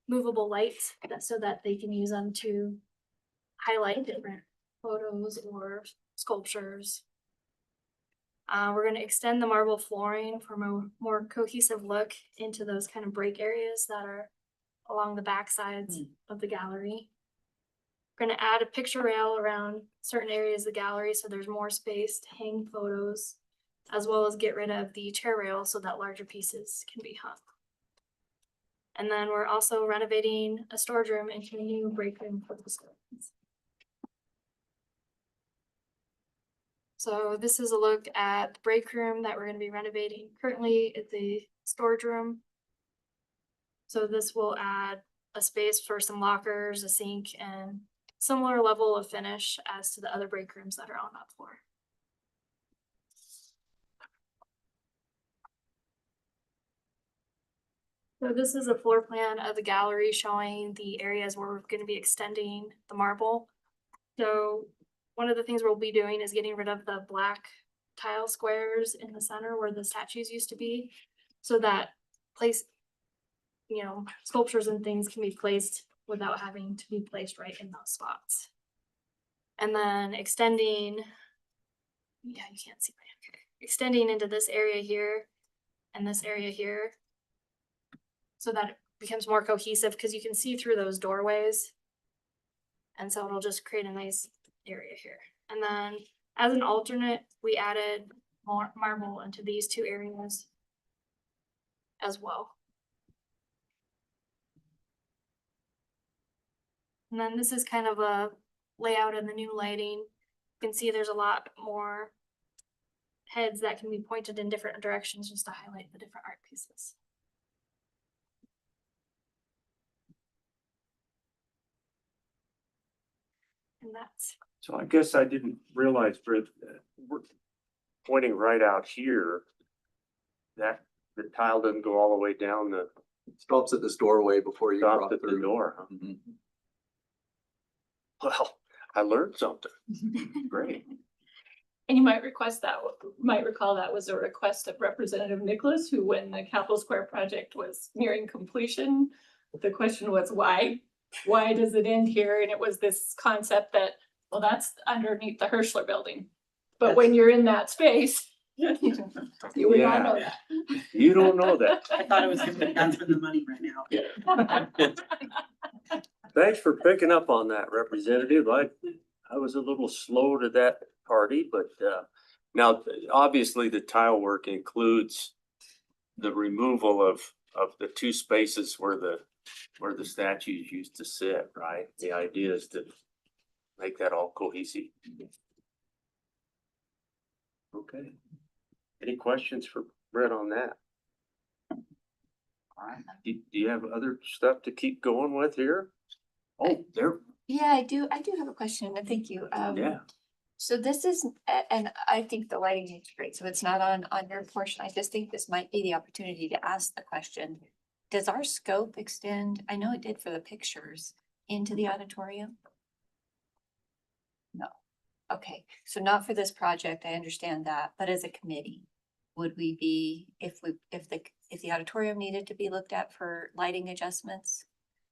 movable lights so that they can use them to highlight different photos or sculptures. We're going to extend the marble flooring from a more cohesive look into those kind of break areas that are along the back sides of the gallery. We're going to add a picture rail around certain areas of the gallery so there's more space to hang photos, as well as get rid of the chair rail so that larger pieces can be hung. And then we're also renovating a storage room into a new break room for the students. So this is a look at the break room that we're going to be renovating. Currently it's a storage room. So this will add a space for some lockers, a sink, and similar level of finish as to the other break rooms that are on that floor. So this is a floor plan of the gallery showing the areas where we're going to be extending the marble. So one of the things we'll be doing is getting rid of the black tile squares in the center where the statues used to be, so that sculptures and things can be placed without having to be placed right in those spots. And then extending into this area here and this area here, so that it becomes more cohesive because you can see through those doorways. And so it'll just create a nice area here. And then as an alternate, we added more marble into these two areas as well. And then this is kind of a layout of the new lighting. You can see there's a lot more heads that can be pointed in different directions just to highlight the different art pieces. And that's. So I guess I didn't realize, Britt, we're pointing right out here that the tile doesn't go all the way down the. Stops at this doorway before you Stops drop at the through. door. Huh? Mhm. Well, I learned something. Great. And you might recall that was a request of Representative Nicholas, who, when the Capitol Square project was nearing completion, the question was why does it end here? And it was this concept that, well, that's underneath the Hirschler building. But when you're in that space, you would not know that. You don't know that. I thought it was something that's for the money right now. Thanks for picking up on that, Representative. I was a little slow to that party, but now obviously the tile work includes the removal of the two spaces where the statues used to sit, right? The idea is to make that all cohesive. Okay. Any questions for Brett on that? All right. Do you have other stuff to keep going with here? Oh, there. Yeah, I do have a question, and thank you. Yeah. So this is, and I think the lighting is great, so it's not on your portion. I just think this might be the opportunity to ask the question. Does our scope extend, I know it did for the pictures, into the auditorium? No. Okay, so not for this project, I understand that, but as a committee, would we be, if the auditorium needed to be looked at for lighting adjustments,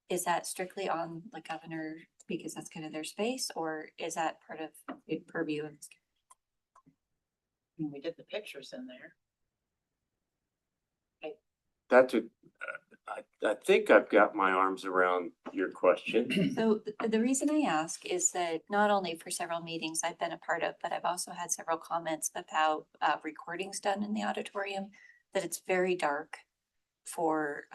is that strictly on the governor because that's kind of their space, or is that part of the purview of? We did the pictures in there. That's a, I think I've got my arms around your question. So the reason I ask is that not only for several meetings I've been a part of, but I've also had several comments about recordings done in the auditorium, that it's very dark for,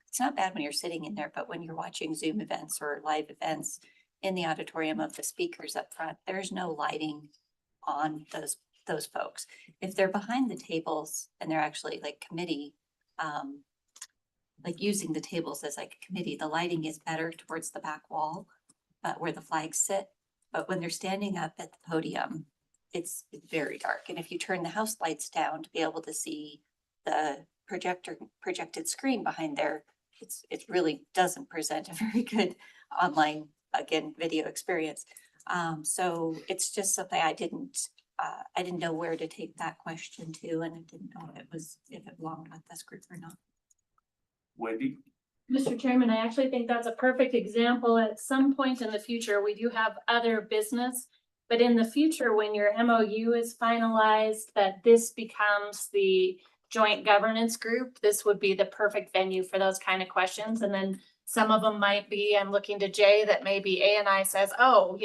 it's not bad when you're sitting in there, but when you're watching Zoom events or live events in the auditorium of the speakers up front, there's no lighting on those folks. If they're behind the tables and they're actually like committee, like using the tables as like a committee, the lighting is better towards the back wall, where the flags sit. But when they're standing up at the podium, it's very dark. And if you turn the house lights down to be able to see the projected screen behind there, it really doesn't present a very good online, again, video experience. So it's just something I didn't know where to take that question to, and I didn't know if it belonged with this group or not. Wendy? Mr. Chairman, I actually think that's a perfect example. At some point in the future, we do have other business. But in the future, when your MOU is finalized, that this becomes the joint governance group, this would be the perfect venue for those kind of questions. And then some of them might be, I'm looking to Jay, that maybe A&I says, oh,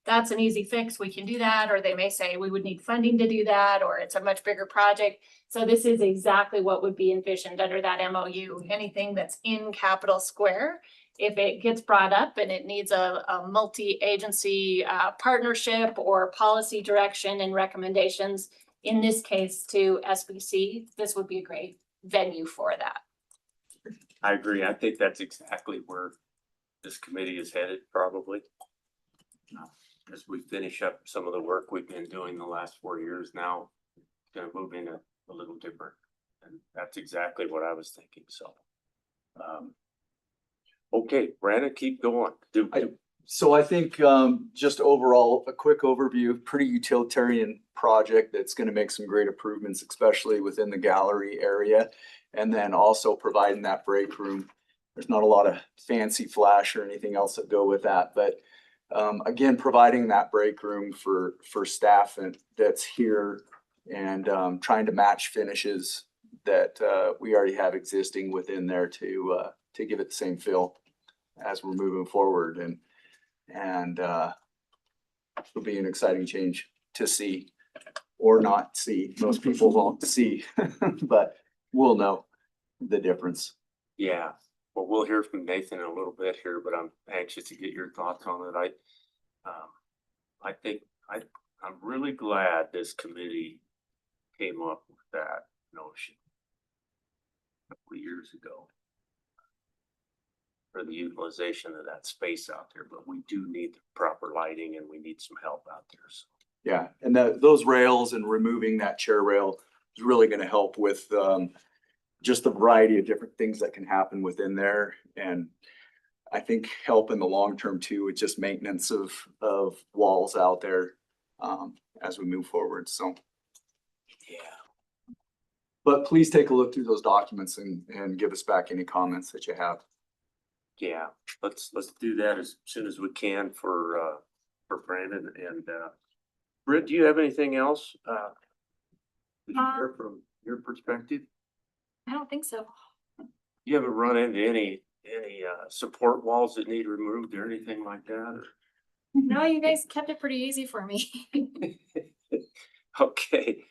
that's an easy fix, we can do that. Or they may say we would need funding to do that, or it's a much bigger project. So this is exactly what would be envisioned under that MOU. Anything that's in Capital Square, if it gets brought up and it needs a multi-agency partnership or policy direction and recommendations, in this case to SBC, this would be a great venue for that. I agree. I think that's exactly where this committee is headed, probably. As we finish up some of the work we've been doing the last 4 years now, gonna move in a little different. And that's exactly what I was thinking, so. Okay, Brandon, keep going. So I think just overall, a quick overview, pretty utilitarian project that's going to make some great improvements, especially within the gallery area. And then also providing that break room. There's not a lot of fancy flash or anything else that go with that, but again, providing that break room for staff that's here and trying to match finishes that we already have existing within there to give it the same feel as we're moving forward. And it'll be an exciting change to see or not see. Most people won't see, but we'll know the difference. Yeah, well, we'll hear from Nathan in a little bit here, but I'm anxious to get your thoughts on it. I think I'm really glad this committee came up with that notion a couple of years ago for the utilization of that space out there, but we do need the proper lighting and we need some help out there. So. Yeah, and those rails and removing that chair rail is really going to help with just the variety of different things that can happen within there. And I think help in the long term too, with just maintenance of walls out there as we move forward. So, yeah. But please take a look through those documents and give us back any comments that you have. Yeah, let's do that as soon as we can for Brandon and Britt. Do you have anything else to share from your perspective? I don't think so. You haven't run into any support walls that need removed or anything like that? Or? No, you guys kept it pretty easy for me. Okay.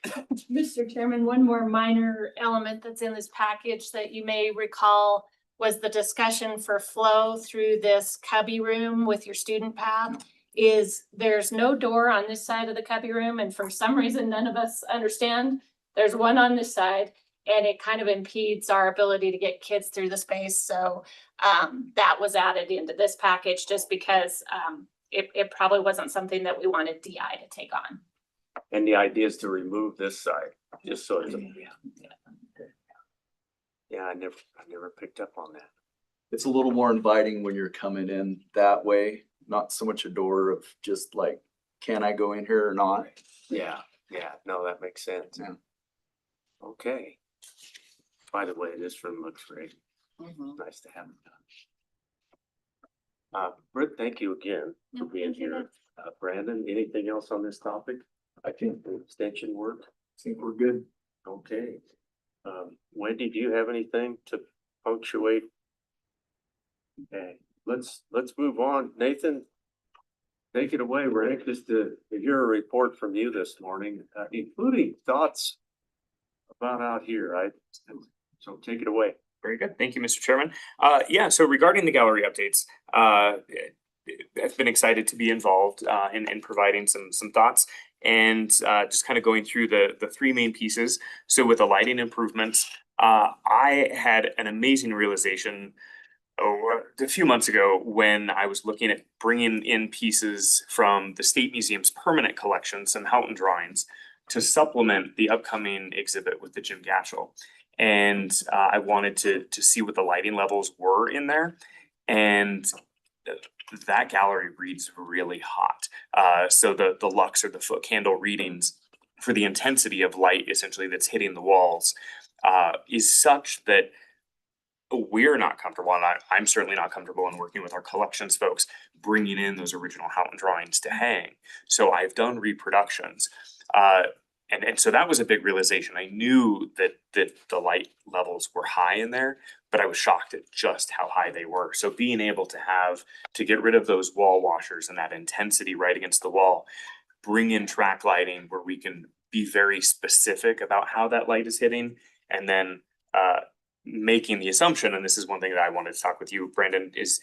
Mr. Chairman, one more minor element that's in this package that you may recall was the discussion for flow through this cubby room with your student path. There's no door on this side of the cubby room, and for some reason none of us understand. There's one on this side, and it kind of impedes our ability to get kids through the space. So that was added into this package just because it probably wasn't something that we wanted DI to take on. And the idea is to remove this side, just so it's. Yeah, I never picked up on that. It's a little more inviting when you're coming in that way, not so much a door of just like, can I go in here or not? Yeah, no, that makes sense. Yeah. Okay. By the way, this room looks great. Nice to have it done. Britt, thank you again for being here. Brandon, anything else on this topic? I think the extension work. think we're good. Okay. Wendy, do you have anything to punctuate? Okay, let's move on. Nathan, take it away. We're anxious to hear a report from you this morning, including thoughts about out here, right? So take it away. Very good. Thank you, Mr. Chairman. Yeah, so regarding the gallery updates, I've been excited to be involved in providing some thoughts and just kind of going through the three main pieces. So with the lighting improvements, I had an amazing realization a few months ago when I was looking at bringing in pieces from the State Museum's permanent collection, some Houghton drawings, to supplement the upcoming exhibit with the Jim Gatchel. And I wanted to see what the lighting levels were in there. And that gallery reads really hot. So the lux or the foot candle readings for the intensity of light essentially that's hitting the walls is such that we're not comfortable, and I'm certainly not comfortable in working with our collections folks, bringing in those original Houghton drawings to hang. So I've done reproductions. And so that was a big realization. I knew that the light levels were high in there, but I was shocked at just how high they were. So being able to get rid of those wall washers and that intensity right against the wall, bring in track lighting where we can be very specific about how that light is hitting, and then making the assumption, and this is one thing that I wanted to talk with you, Brandon, is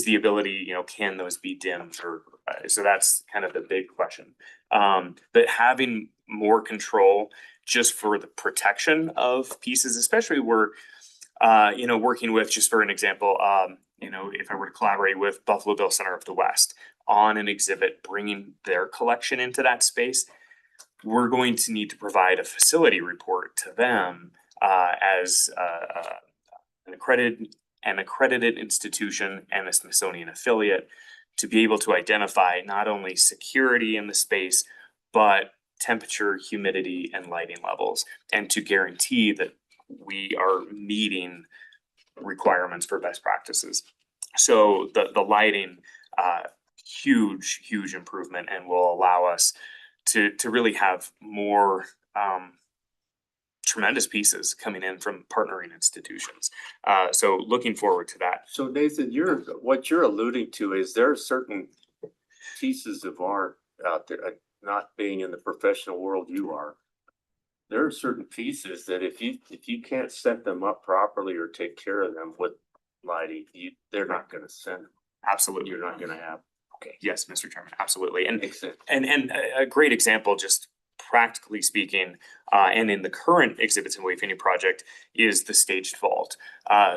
the ability, can those be dimmed? Or so that's kind of the big question. But having more control just for the protection of pieces, especially where, working with, just for an example, if I were to collaborate with Buffalo Bill Center of the West on an exhibit, bringing their collection into that space, we're going to need to provide a facility report to them as an accredited institution and a Smithsonian affiliate, to be able to identify not only security in the space, but temperature, humidity, and lighting levels, and to guarantee that we are meeting requirements for best practices. So the lighting, huge improvement, and will allow us to really have more tremendous pieces coming in from partnering institutions. So looking forward to that. So Nathan, what you're alluding to is there are certain pieces of art out there, not being in the professional world you are. There are certain pieces that if you can't set them up properly or take care of them with lighting, they're not gonna send. Absolutely. You're not gonna have. Okay. Yes, Mr. Chairman, absolutely. And Makes sense. and a great example, just practically speaking, and in the current exhibits and wayfinding project, is the staged vault.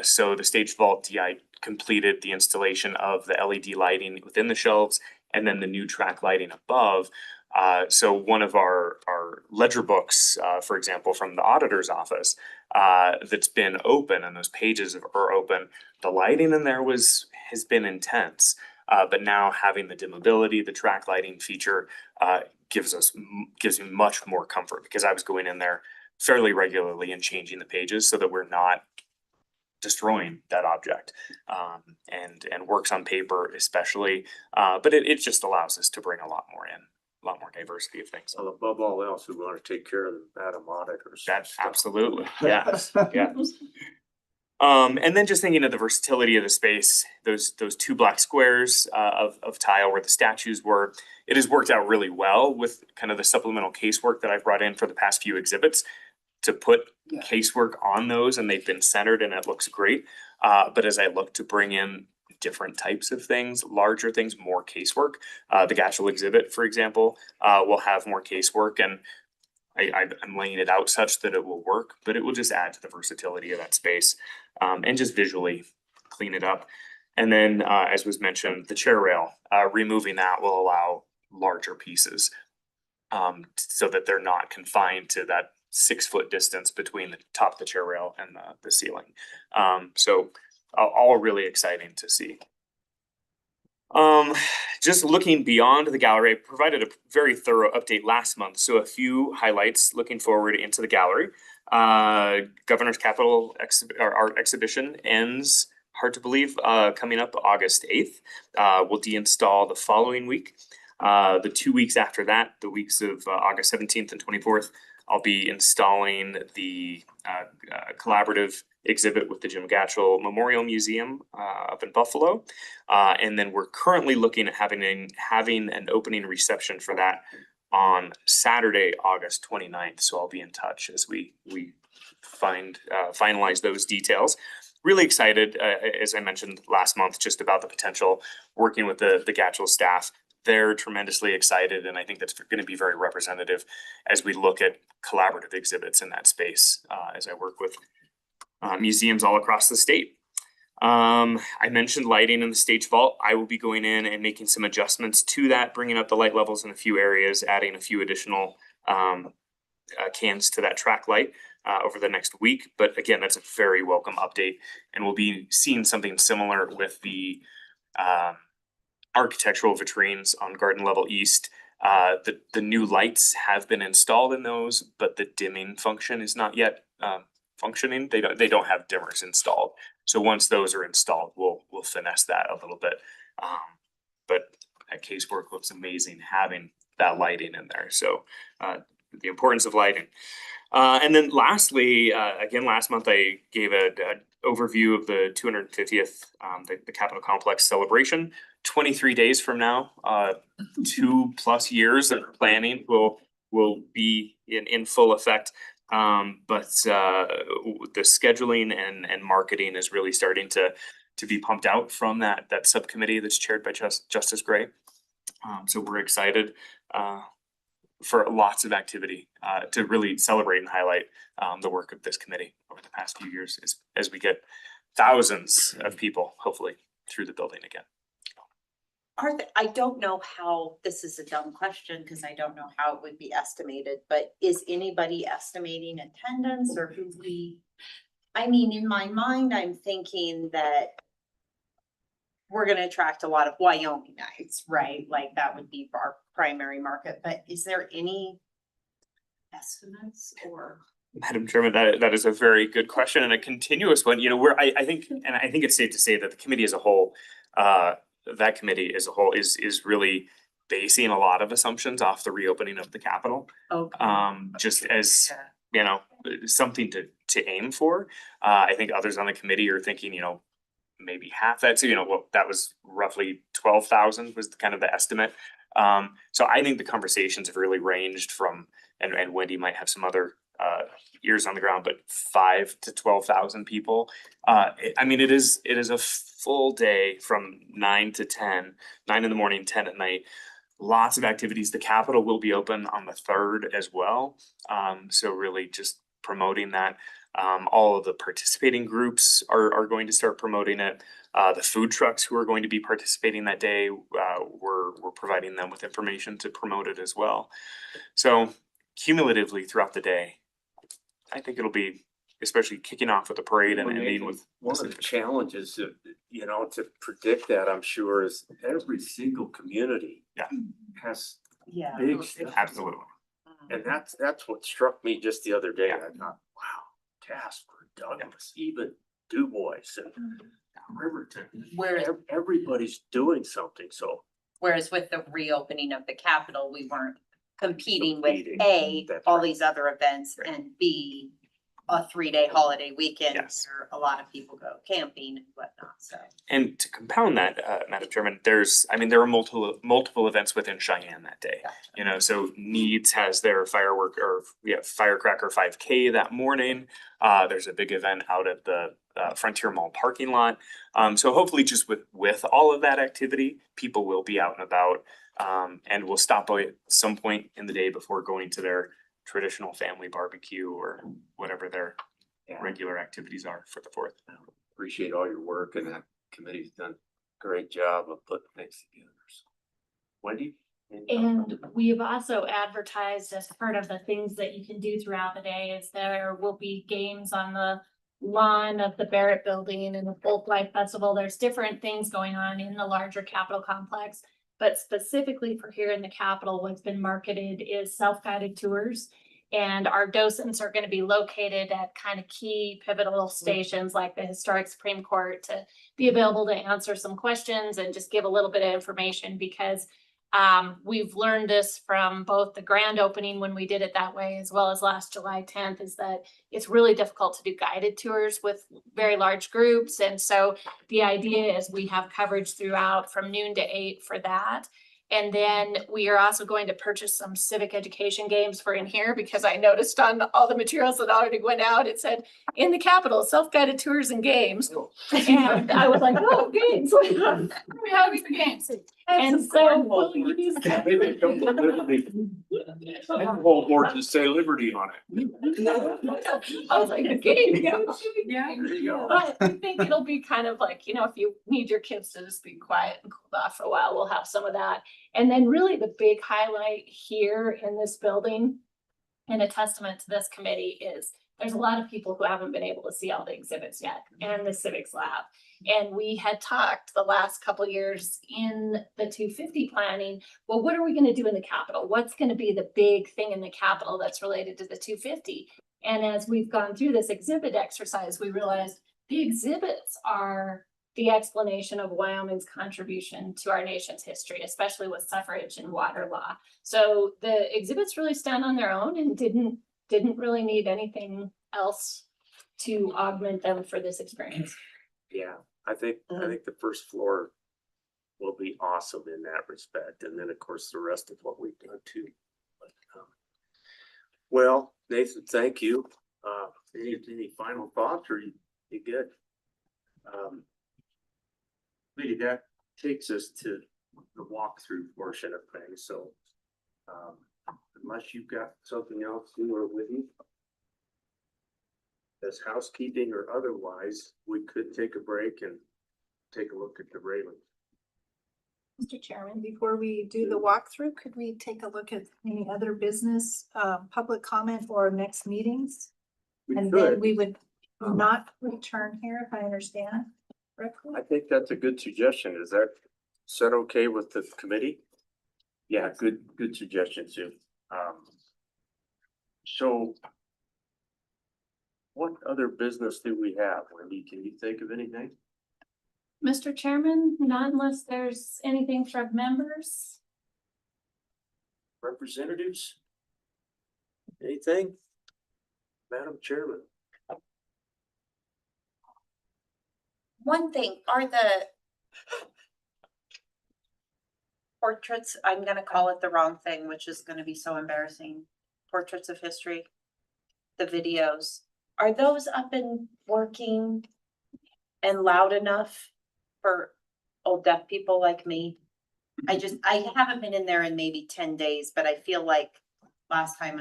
So the staged vault, DI completed the installation of the LED lighting within the shelves, and then the new track lighting above. So one of our ledger books, for example, from the auditor's office, that's been open, and those pages are open, the lighting in there has been intense. But now having the dimmability, the track lighting feature, gives me much more comfort, because I was going in there fairly regularly and changing the pages so that we're not destroying that object, and works on paper especially. But it just allows us to bring a lot more diversity of things. So above all else, we want to take care of the Madam auditors. That's absolutely, yes, yes. And then just thinking of the versatility of the space, those two black squares of tile where the statues were, it has worked out really well with kind of the supplemental casework that I've brought in for the past few exhibits to put casework on those, and they've been centered and it looks great. But as I look to bring in different types of things, larger things, more casework, the Gatchel exhibit, for example, will have more casework, and I'm laying it out such that it will work, but it will just add to the versatility of that space, and just visually clean it up. And then, as was mentioned, the chair rail, removing that will allow larger pieces, so that they're not confined to that 6-foot distance between the top of the chair rail and the ceiling. So all really exciting to see. Just looking beyond the gallery, I provided a very thorough update last month. So a few highlights looking forward into the gallery. Governor's Capital Art Exhibition ends, hard to believe, coming up August 8th. We'll deinstall the following week. The 2 weeks after that, the weeks of August 17th and 24th, I'll be installing the collaborative exhibit with the Jim Gatchell Memorial Museum up in Buffalo. And then we're currently looking at having an opening reception for that on Saturday, August 29th. So I'll be in touch as we finalize those details. Really excited, as I mentioned last month, just about the potential working with the Gatchell staff. They're tremendously excited, and I think that's going to be very representative as we look at collaborative exhibits in that space as I work with museums all across the state. I mentioned lighting in the stage vault. I will be going in and making some adjustments to that, bringing up the light levels in a few areas, adding a few additional cans to that track light over the next week. But again, that's a very welcome update, and we'll be seeing something similar with the architectural vitrines on Garden Level East. The new lights have been installed in those, but the dimming function is not yet functioning. They don't have dimmers installed. So once those are installed, we'll finesse that a little bit. But that casework looks amazing having that lighting in there. So the importance of lighting. And then lastly, again, last month I gave an overview of the 250th, the Capitol Complex celebration. 23 days from now, 2+ years of planning will be in full effect. But the scheduling and marketing is really starting to be pumped out from that subcommittee that's chaired by Justice Gray. So we're excited for lots of activity to really celebrate and highlight the work of this committee over the past few years as we get thousands of people hopefully through the building again. I don't know how, this is a dumb question because I don't know how it would be estimated, but is anybody estimating attendance or who I mean, in my mind, I'm thinking that we're going to attract a lot of Wyoming nights, right? Like that would be our primary market, but is there any estimates or? Madam Chairman, that is a very good question and a continuous one. You know, I think it's safe to say that the committee as a whole, that committee as a whole is really basing a lot of assumptions off the reopening of the Capitol. Okay. Just as, you know, something to aim for. I think others on the committee are thinking, you know, maybe half that. So, you know, well, that was roughly 12,000 was kind of the estimate. So I think the conversations have really ranged from, and Wendy might have some other ears on the ground, but 5,000 to 12,000 people. I mean, it is a full day from 9 to 10, 9 in the morning, 10 at night. Lots of activities. The Capitol will be open on the 3rd as well. So really just promoting that. All of the participating groups are going to start promoting it. The food trucks who are going to be participating that day, we're providing them with information to promote it as well. So cumulatively throughout the day, I think it'll be, especially kicking off with the parade and ending with. One of the challenges, you know, to predict that, I'm sure, is every single community has Yeah. big stuff. Absolutely. And that's what struck me just the other day. I thought, wow, Jasper, Douglas, even Du Bois and Riverton. Everybody's doing something. So Whereas with the reopening of the Capitol, we weren't competing with Competing, that's all right. these other events and B, a 3-day holiday weekend Yes. where a lot of people go camping and whatnot, so. And to compound that, Madam Chairman, there are multiple events within Cheyenne that day. Gotcha. You know, so Needs has their firecracker 5K that morning. There's a big event out at the Frontier Mall parking lot. So hopefully just with all of that activity, people will be out and about, and will stop by at some point in the day before going to their traditional family barbecue or whatever their regular activities are for the 4th. appreciate all your work, and that committee's done a great job of putting things together. So, Wendy? And we've also advertised as part of the things that you can do throughout the day is there will be games on the lawn of the Barrett Building and the Folk Life Festival. There's different things going on in the larger Capitol complex, but specifically for here in the Capitol, what's been marketed is self-guided tours. And our docents are going to be located at kind of key pivotal stations like the Historic Supreme Court to be available to answer some questions and just give a little bit of information, because We've learned this from both the grand opening when we did it that way, as well as last July 10th, is that it's really difficult to do guided tours with very large groups. And so the idea is we have coverage throughout from noon to 8 for that. And then we are also going to purchase some civic education games for in here, because I noticed on all the materials that already went out, it said in the Capitol, self-guided tours and games. And I was like, oh, games, we're having the games. And so we'll use that. Maybe don't put Liberty. And the whole board just say Liberty on it. I was like, the game. Yeah. There you go. But I think it'll be kind of like, you know, if you need your kids to just be quiet and cool off for a while, we'll have some of that. And then really the big highlight here in this building, and a testament to this committee, is there's a lot of people who haven't been able to see all the exhibits yet, and the civics lab. And we had talked the last couple of years in the 250 planning, well, what are we gonna do in the Capitol? What's gonna be the big thing in the Capitol that's related to the 250? And as we've gone through this exhibit exercise, we realized the exhibits are the explanation of Wyoming's contribution to our nation's history, especially with suffrage and water law. So the exhibits really stand on their own and didn't really need anything else to augment them for this experience. Yeah, I think the first floor will be awesome in that respect. And then, of course, the rest of what we've done too. But, well, Nathan, thank you. Any final thoughts, or you good? Maybe that takes us to the walkthrough portion of things. So, unless you've got something else you were with you, as housekeeping or otherwise, we could take a break and take a look at the railing. Mr. Chairman, before we do the walkthrough, could we take a look at any other business, public comment or next meetings? And then we would not return here, if I understand correctly. I think that's a good suggestion. Is that okay with the committee? Yeah, good suggestion, Sue. So what other business do we have, Wendy? Can you think of anything? Mr. Chairman, not unless there's anything from members. Representatives? Anything? Madam Chairman? One thing, are the portraits, I'm gonna call it the wrong thing, which is gonna be so embarrassing. Portraits of history, the videos, are those up and working and loud enough for old deaf people like me? I haven't been in there in maybe 10 days, but I feel like last time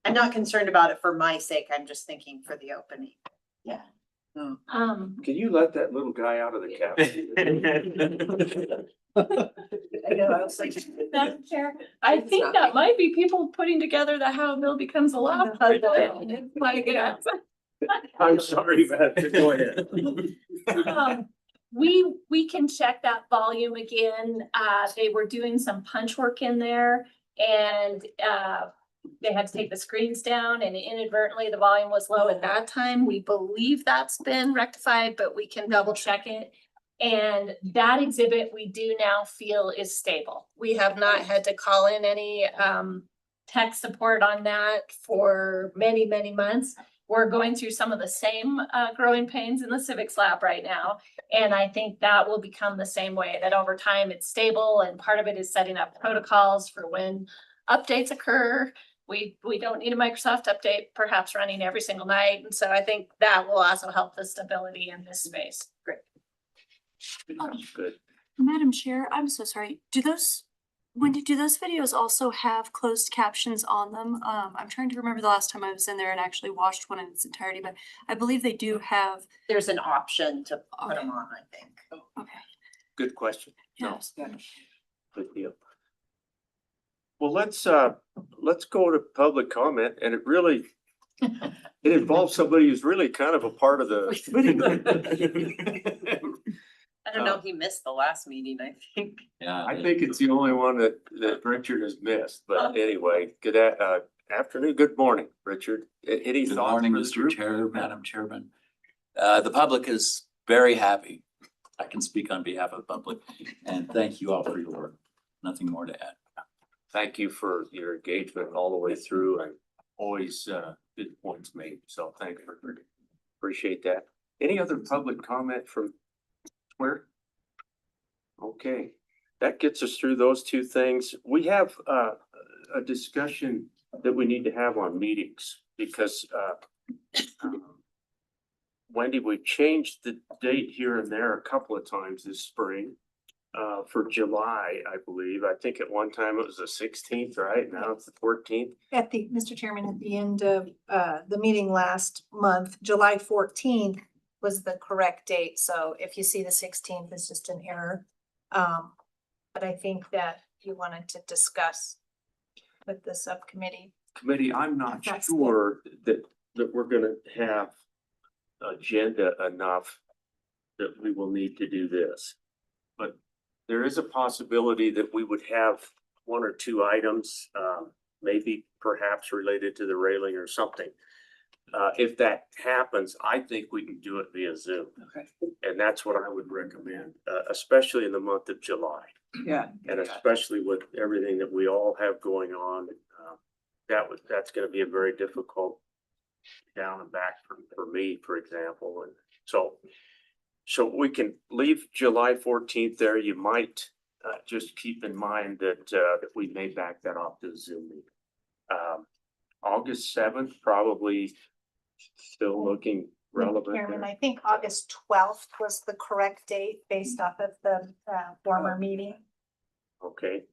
I'm not concerned about it for my sake. I'm just thinking for the opening. Yeah. Can you let that little guy out of the cabin? I know, I was like. Madam Chair, I think that might be people putting together the How a Bill Becomes a Law puzzle. It's like, I'm sorry, Matt, go ahead. We can check that volume again. They were doing some punch work in there, and they had to take the screens down, and inadvertently the volume was low at that time. We believe that's been rectified, but we can double check it. And that exhibit we do now feel is stable. We have not had to call in any tech support on that for many, many months. We're going through some of the same growing pains in the civics lab right now. And I think that will become the same way, that over time it's stable, and part of it is setting up protocols for when updates occur. We don't need a Microsoft update perhaps running every single night. And so I think that will also help the stability in this space. Great. Good. Madam Chair, I'm so sorry. Wendy, do those videos also have closed captions on them? I'm trying to remember the last time I was in there and actually watched one in its entirety, but I believe they do have. There's an option to put them on, I think. Okay. Good question. No, Yes. good deal. Well, let's go to public comment, and it really, it involves somebody who's really kind of a part of the. I don't know, he missed the last meeting, I think. Yeah. I think it's the only one that Richard has missed, but anyway, good afternoon, good morning, Richard. Any Good thoughts? morning, for the Mr. group? Chair, Madam Chairman. The public is very happy. I can speak on behalf of the public, and thank you all for your work. nothing more to add. Thank you for your engagement all the way through and always good points made. So thank you. Appreciate that. Any other public comment from where? Okay, that gets us through those two things. We have a discussion that we need to have on meetings because Wendy, we changed the date here and there a couple of times this spring. For July, I believe. I think at one time it was the 16th, right? Now it's the 14th. Mr. Chairman, at the end of the meeting last month, July 14th was the correct date. So if you see the 16th, it's just an error. But I think that you wanted to discuss with the subcommittee. Committee, I'm not That's sure that we're gonna have agenda enough that we will need to do this. But there is a possibility that we would have one or two items, maybe perhaps related to the railing or something. If that happens, I think we can do it via Zoom. Okay. And that's what I would recommend, especially in the month of July. Yeah. And especially with everything that we all have going on, that's gonna be a very difficult down and back for me, for example. And so we can leave July 14th there. You might just keep in mind that we may back that off to the Zoom meeting. August 7th, probably still looking relevant Chairman, there. I think August 12th was the correct date based off of the former meeting. Okay.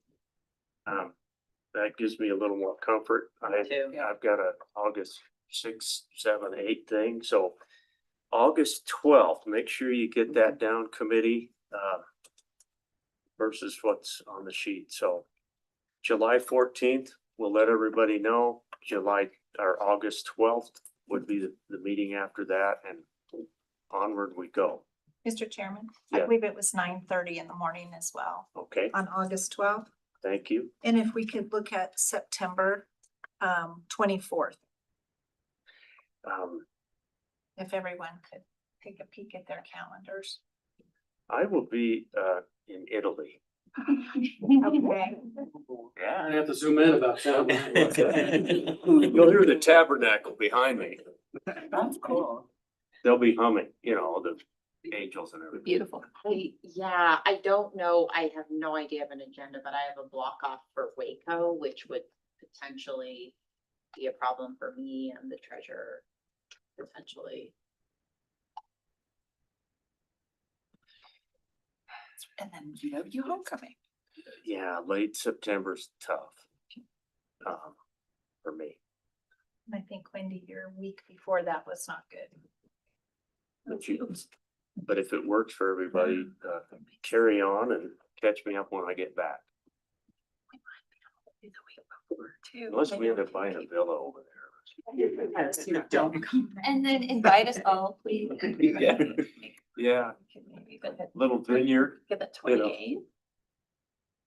That gives me a little more comfort. I've got a August 6th, 7th, 8th thing, so August 12th, make sure you get that down, committee, versus what's on the sheet. So July 14th, we'll let everybody know. August 12th would be the meeting after that, and onward we go. Mr. Chairman, I Yeah. believe it was 9:30 in the morning as well Okay, on August 12th. thank you. And if we could look at September 24th, if everyone could take a peek at their calendars. I will be in Italy. Okay. Yeah. I have to zoom in about that. You'll hear the tabernacle behind me. That's cool. They'll be humming, the angels and everything. Beautiful. Yeah, I don't know. I have no idea of an agenda, but I have a block off for Waco, which would potentially be a problem for me and the treasurer, potentially. And then you homecoming. Yeah, late September's tough. For me. And I think Wendy, your week before that was not good. But if it works for everybody, carry on and catch me up when I get back. We might be able to do the week before too. Unless we end up buying a villa over there. And then invite us all, please. Yeah, Maybe the little vineyard. 28th.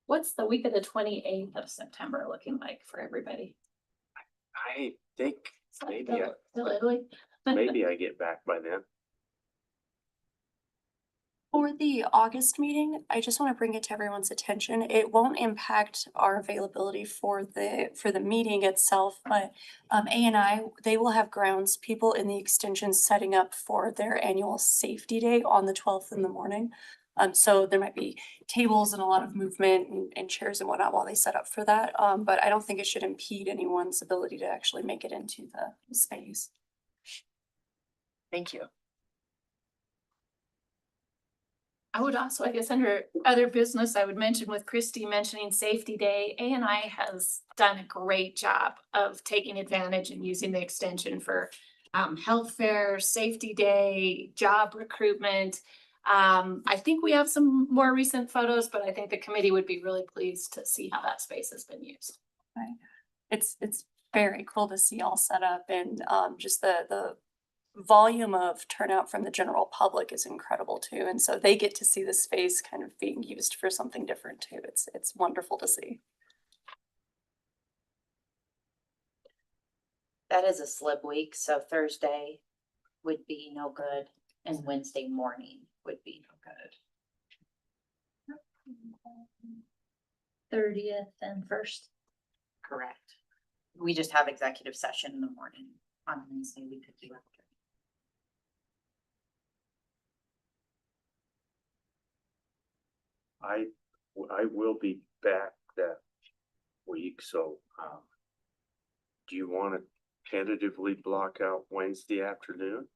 What's the week of the 28th of September looking like for everybody? I think Is that maybe still Italy? maybe I get back by then. For the August meeting, I just want to bring it to everyone's attention. It won't impact our availability for the meeting itself, but A&I, they will have grounds people in the extension setting up for their annual safety day on the 12th in the morning. So there might be tables and a lot of movement and chairs and whatnot while they set up for that. But I don't think it should impede anyone's ability to actually make it into the space. Thank you. I would also, I guess, under other business, I would mention with Christy mentioning Safety Day, A&I has done a great job of taking advantage and using the extension for health fair, Safety Day, job recruitment. I think we have some more recent photos, but I think the committee would be really pleased to see how that space has been used. Right. It's very cool to see all set up, and just the volume of turnout from the general public is incredible too. And so they get to see the space kind of being used for something different too. It's wonderful to see. That is a slip week, so Thursday would be no good and Wednesday morning would be no good. 30th and 1st. Correct. We just have executive session in the morning on Wednesday. We could do after. I will be back that week, so, do you want to tentatively block out Wednesday afternoon?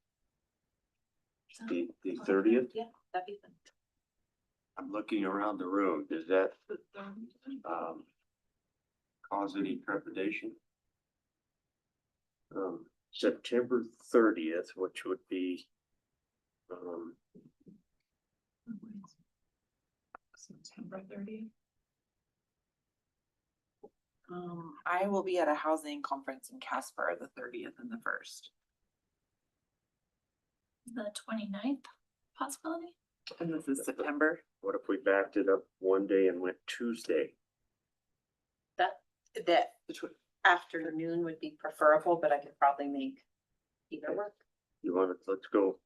The 30th? Yeah, that'd be fun. I'm looking around the room. Does that, cause any trepidation? September 30th, which would be, September 30th. I will be at a housing conference in Casper the 30th and the 1st. The 29th possibility? And this is September. what if we backed it up one day and went Tuesday? That afternoon would be preferable, but I could probably make either work. You want to, let's go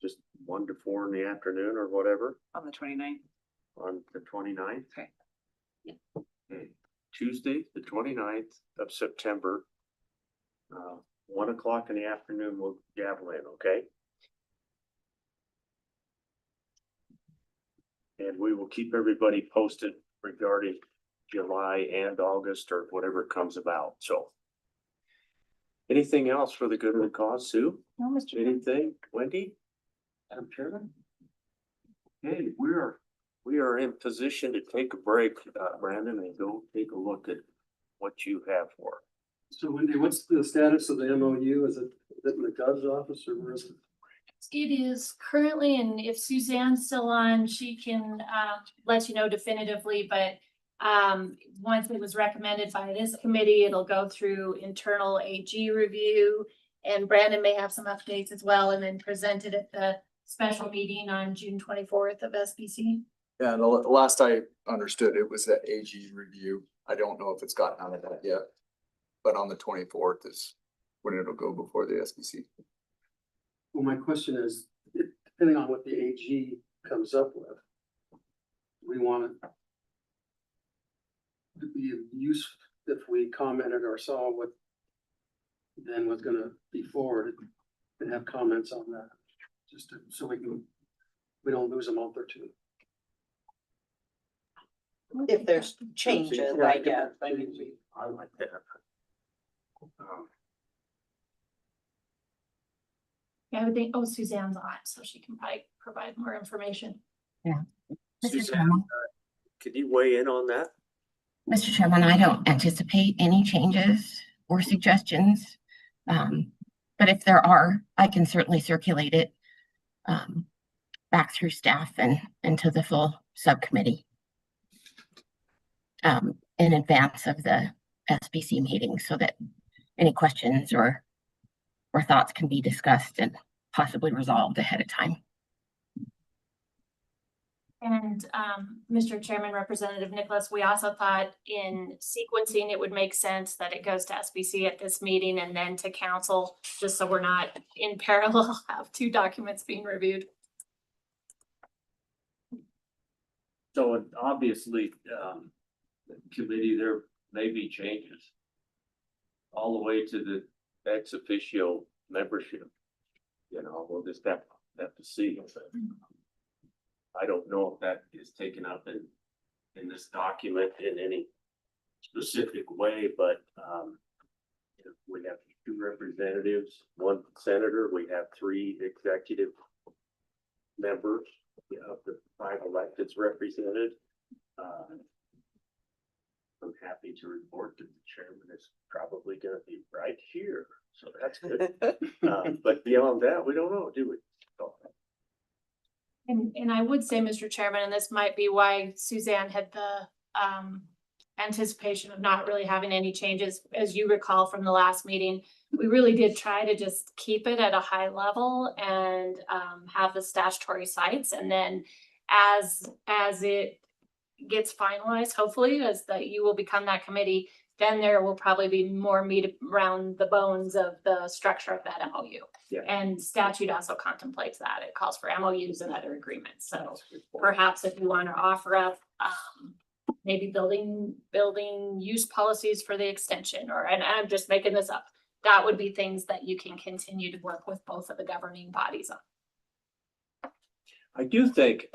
just 1 to 4 in the afternoon or whatever On the 29th. on the 29th? Okay. Yeah. Okay. Tuesday, the 29th of September. 1 o'clock in the afternoon, we'll gavel in, okay? And we will keep everybody posted regarding July and August or whatever comes about, so. Anything else for the good of the cause, Sue? No, Mr. Chairman. Anything, Wendy? Madam Chairman? Okay, we are in position to take a break, Brandon, and go take a look at what you have for. So Wendy, what's the status of the MOU? Is it in the Gov's office or where is it? It is currently, and if Suzanne's still on, she can let you know definitively, but once it was recommended by this committee, it'll go through internal AG review. And Brandon may have some updates as well, and then present it at the special meeting on June 24th of SBC. Yeah, the last I understood, it was that AG review. I don't know if it's gotten out of that yet. But on the 24th is when it'll go before the SBC. Well, my question is, depending on what the AG comes up with, we want to be of use if we commented or saw what then was gonna be forwarded and have comments on that, just to, so we don't lose a month or two. If there's changes, I guess. I like that. Yeah, I would think, Suzanne's on, so she can probably provide more information. Yeah. Mr. Suzanne, Chairman, could you weigh in on that? Mr. Chairman, I don't anticipate any changes or suggestions. But if there are, I can certainly circulate it back through staff and into the full subcommittee in advance of the SBC meeting so that any questions or thoughts can be discussed and possibly resolved ahead of time. And Mr. Chairman, Representative Nicholas, we also thought in sequencing, it would make sense that it goes to SBC at this meeting and then to council, just so we're not in parallel, have 2 documents being reviewed. So obviously, the committee, there may be changes all the way to the ex officio membership. You know, we'll just have to see. I don't know if that is taken up in this document in any specific way, but we have 2 representatives, 1 senator, we have 3 executive members of the 5 electeds represented. I'm happy to report that the chairman is probably going to be right here, so that's good. But beyond that, we don't know, do we? So, And I would say, Mr. Chairman, and this might be why Suzanne had the anticipation of not really having any changes, as you recall from the last meeting, we really did try to just keep it at a high level and have the statutory sites. And then as it gets finalized, hopefully, as that you will become that committee, then there will probably be more meat around the bones of the structure of that MOU. Yeah. And statute also contemplates that. It calls for MOUs and other agreements. So perhaps if you want to offer up maybe building use policies for the extension, or, and I'm just making this up. That would be things that you can continue to work with both of the governing bodies on. I do think,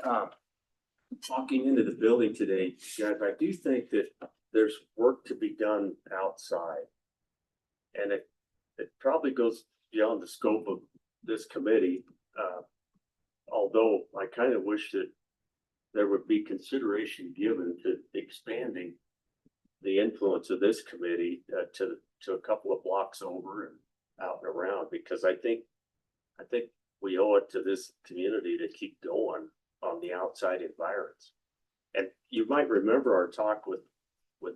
walking into the building today, guys, I do think that there's work to be done outside. And it probably goes beyond the scope of this committee. Although I kind of wish that there would be consideration given to expanding the influence of this committee to a couple of blocks over and out and around, because I think we owe it to this community to keep going on the outside environs. And you might remember our talk with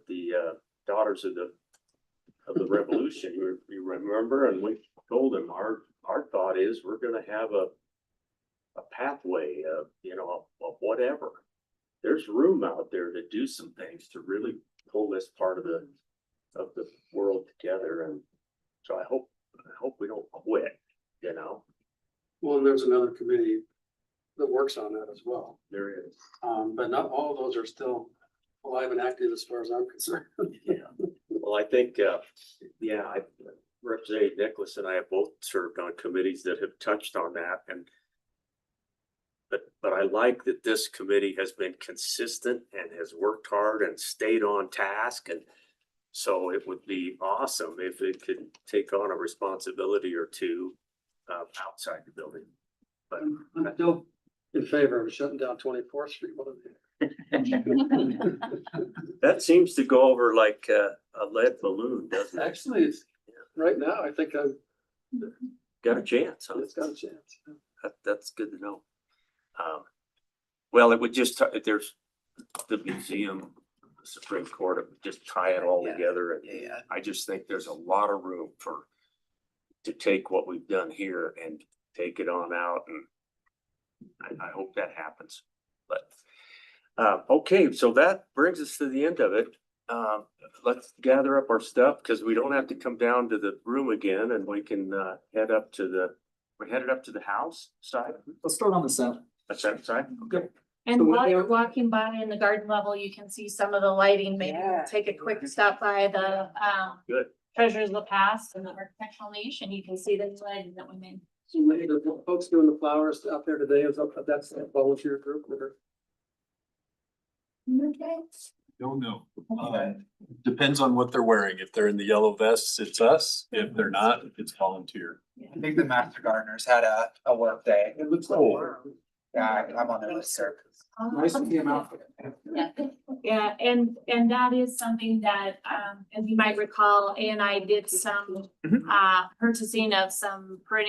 the Daughters of the Revolution. You remember, and we told them our thought is we're going to have a pathway of, of whatever. There's room out there to do some things to really pull this part of the world together. And so I hope we don't quit, Well, and there's another committee that works on that as well. There is. But not all of those are still alive and active as far as I'm concerned. Yeah. Well, I think, Representative Nicholas and I have both served on committees that have touched on that, but I like that this committee has been consistent and has worked hard and stayed on task. And so it would be awesome if it could take on a responsibility or two outside the building. But I'm still in favor of shutting down 24th Street. What that seems to go over like a lead balloon, doesn't it? Actually, it's right now, I think I've Got a chance, huh? it's got a chance. That's good to know. Well, it would just, there's the museum, the Supreme Court, it would just tie it all together. And I just think there's a lot of room to take what we've done here and take it on out. And I hope that happens. But, okay, so that brings us to the end of it. Let's gather up our stuff because we don't have to come down to the room again, and we can we're headed up to the house side. Let's start on the center. That's that side. Okay. And while you're walking by in the garden level, you can see some of the lighting. Maybe we'll take a quick stop by the Good. Treasures of the Past and the architectural niche, and you can see the lighting that we made. So maybe the folks doing the flowers out there today is that's a volunteer group that are. Okay. Don't know. Depends on what they're wearing. If they're in the yellow vests, it's us. If they're not, it's volunteer. I think the master gardeners had a work day. It looks like. Yeah, I'm on their list, sir. Nice to see them out. Yeah, and that is something that, as you might recall, A and I did some purchasing of some perennial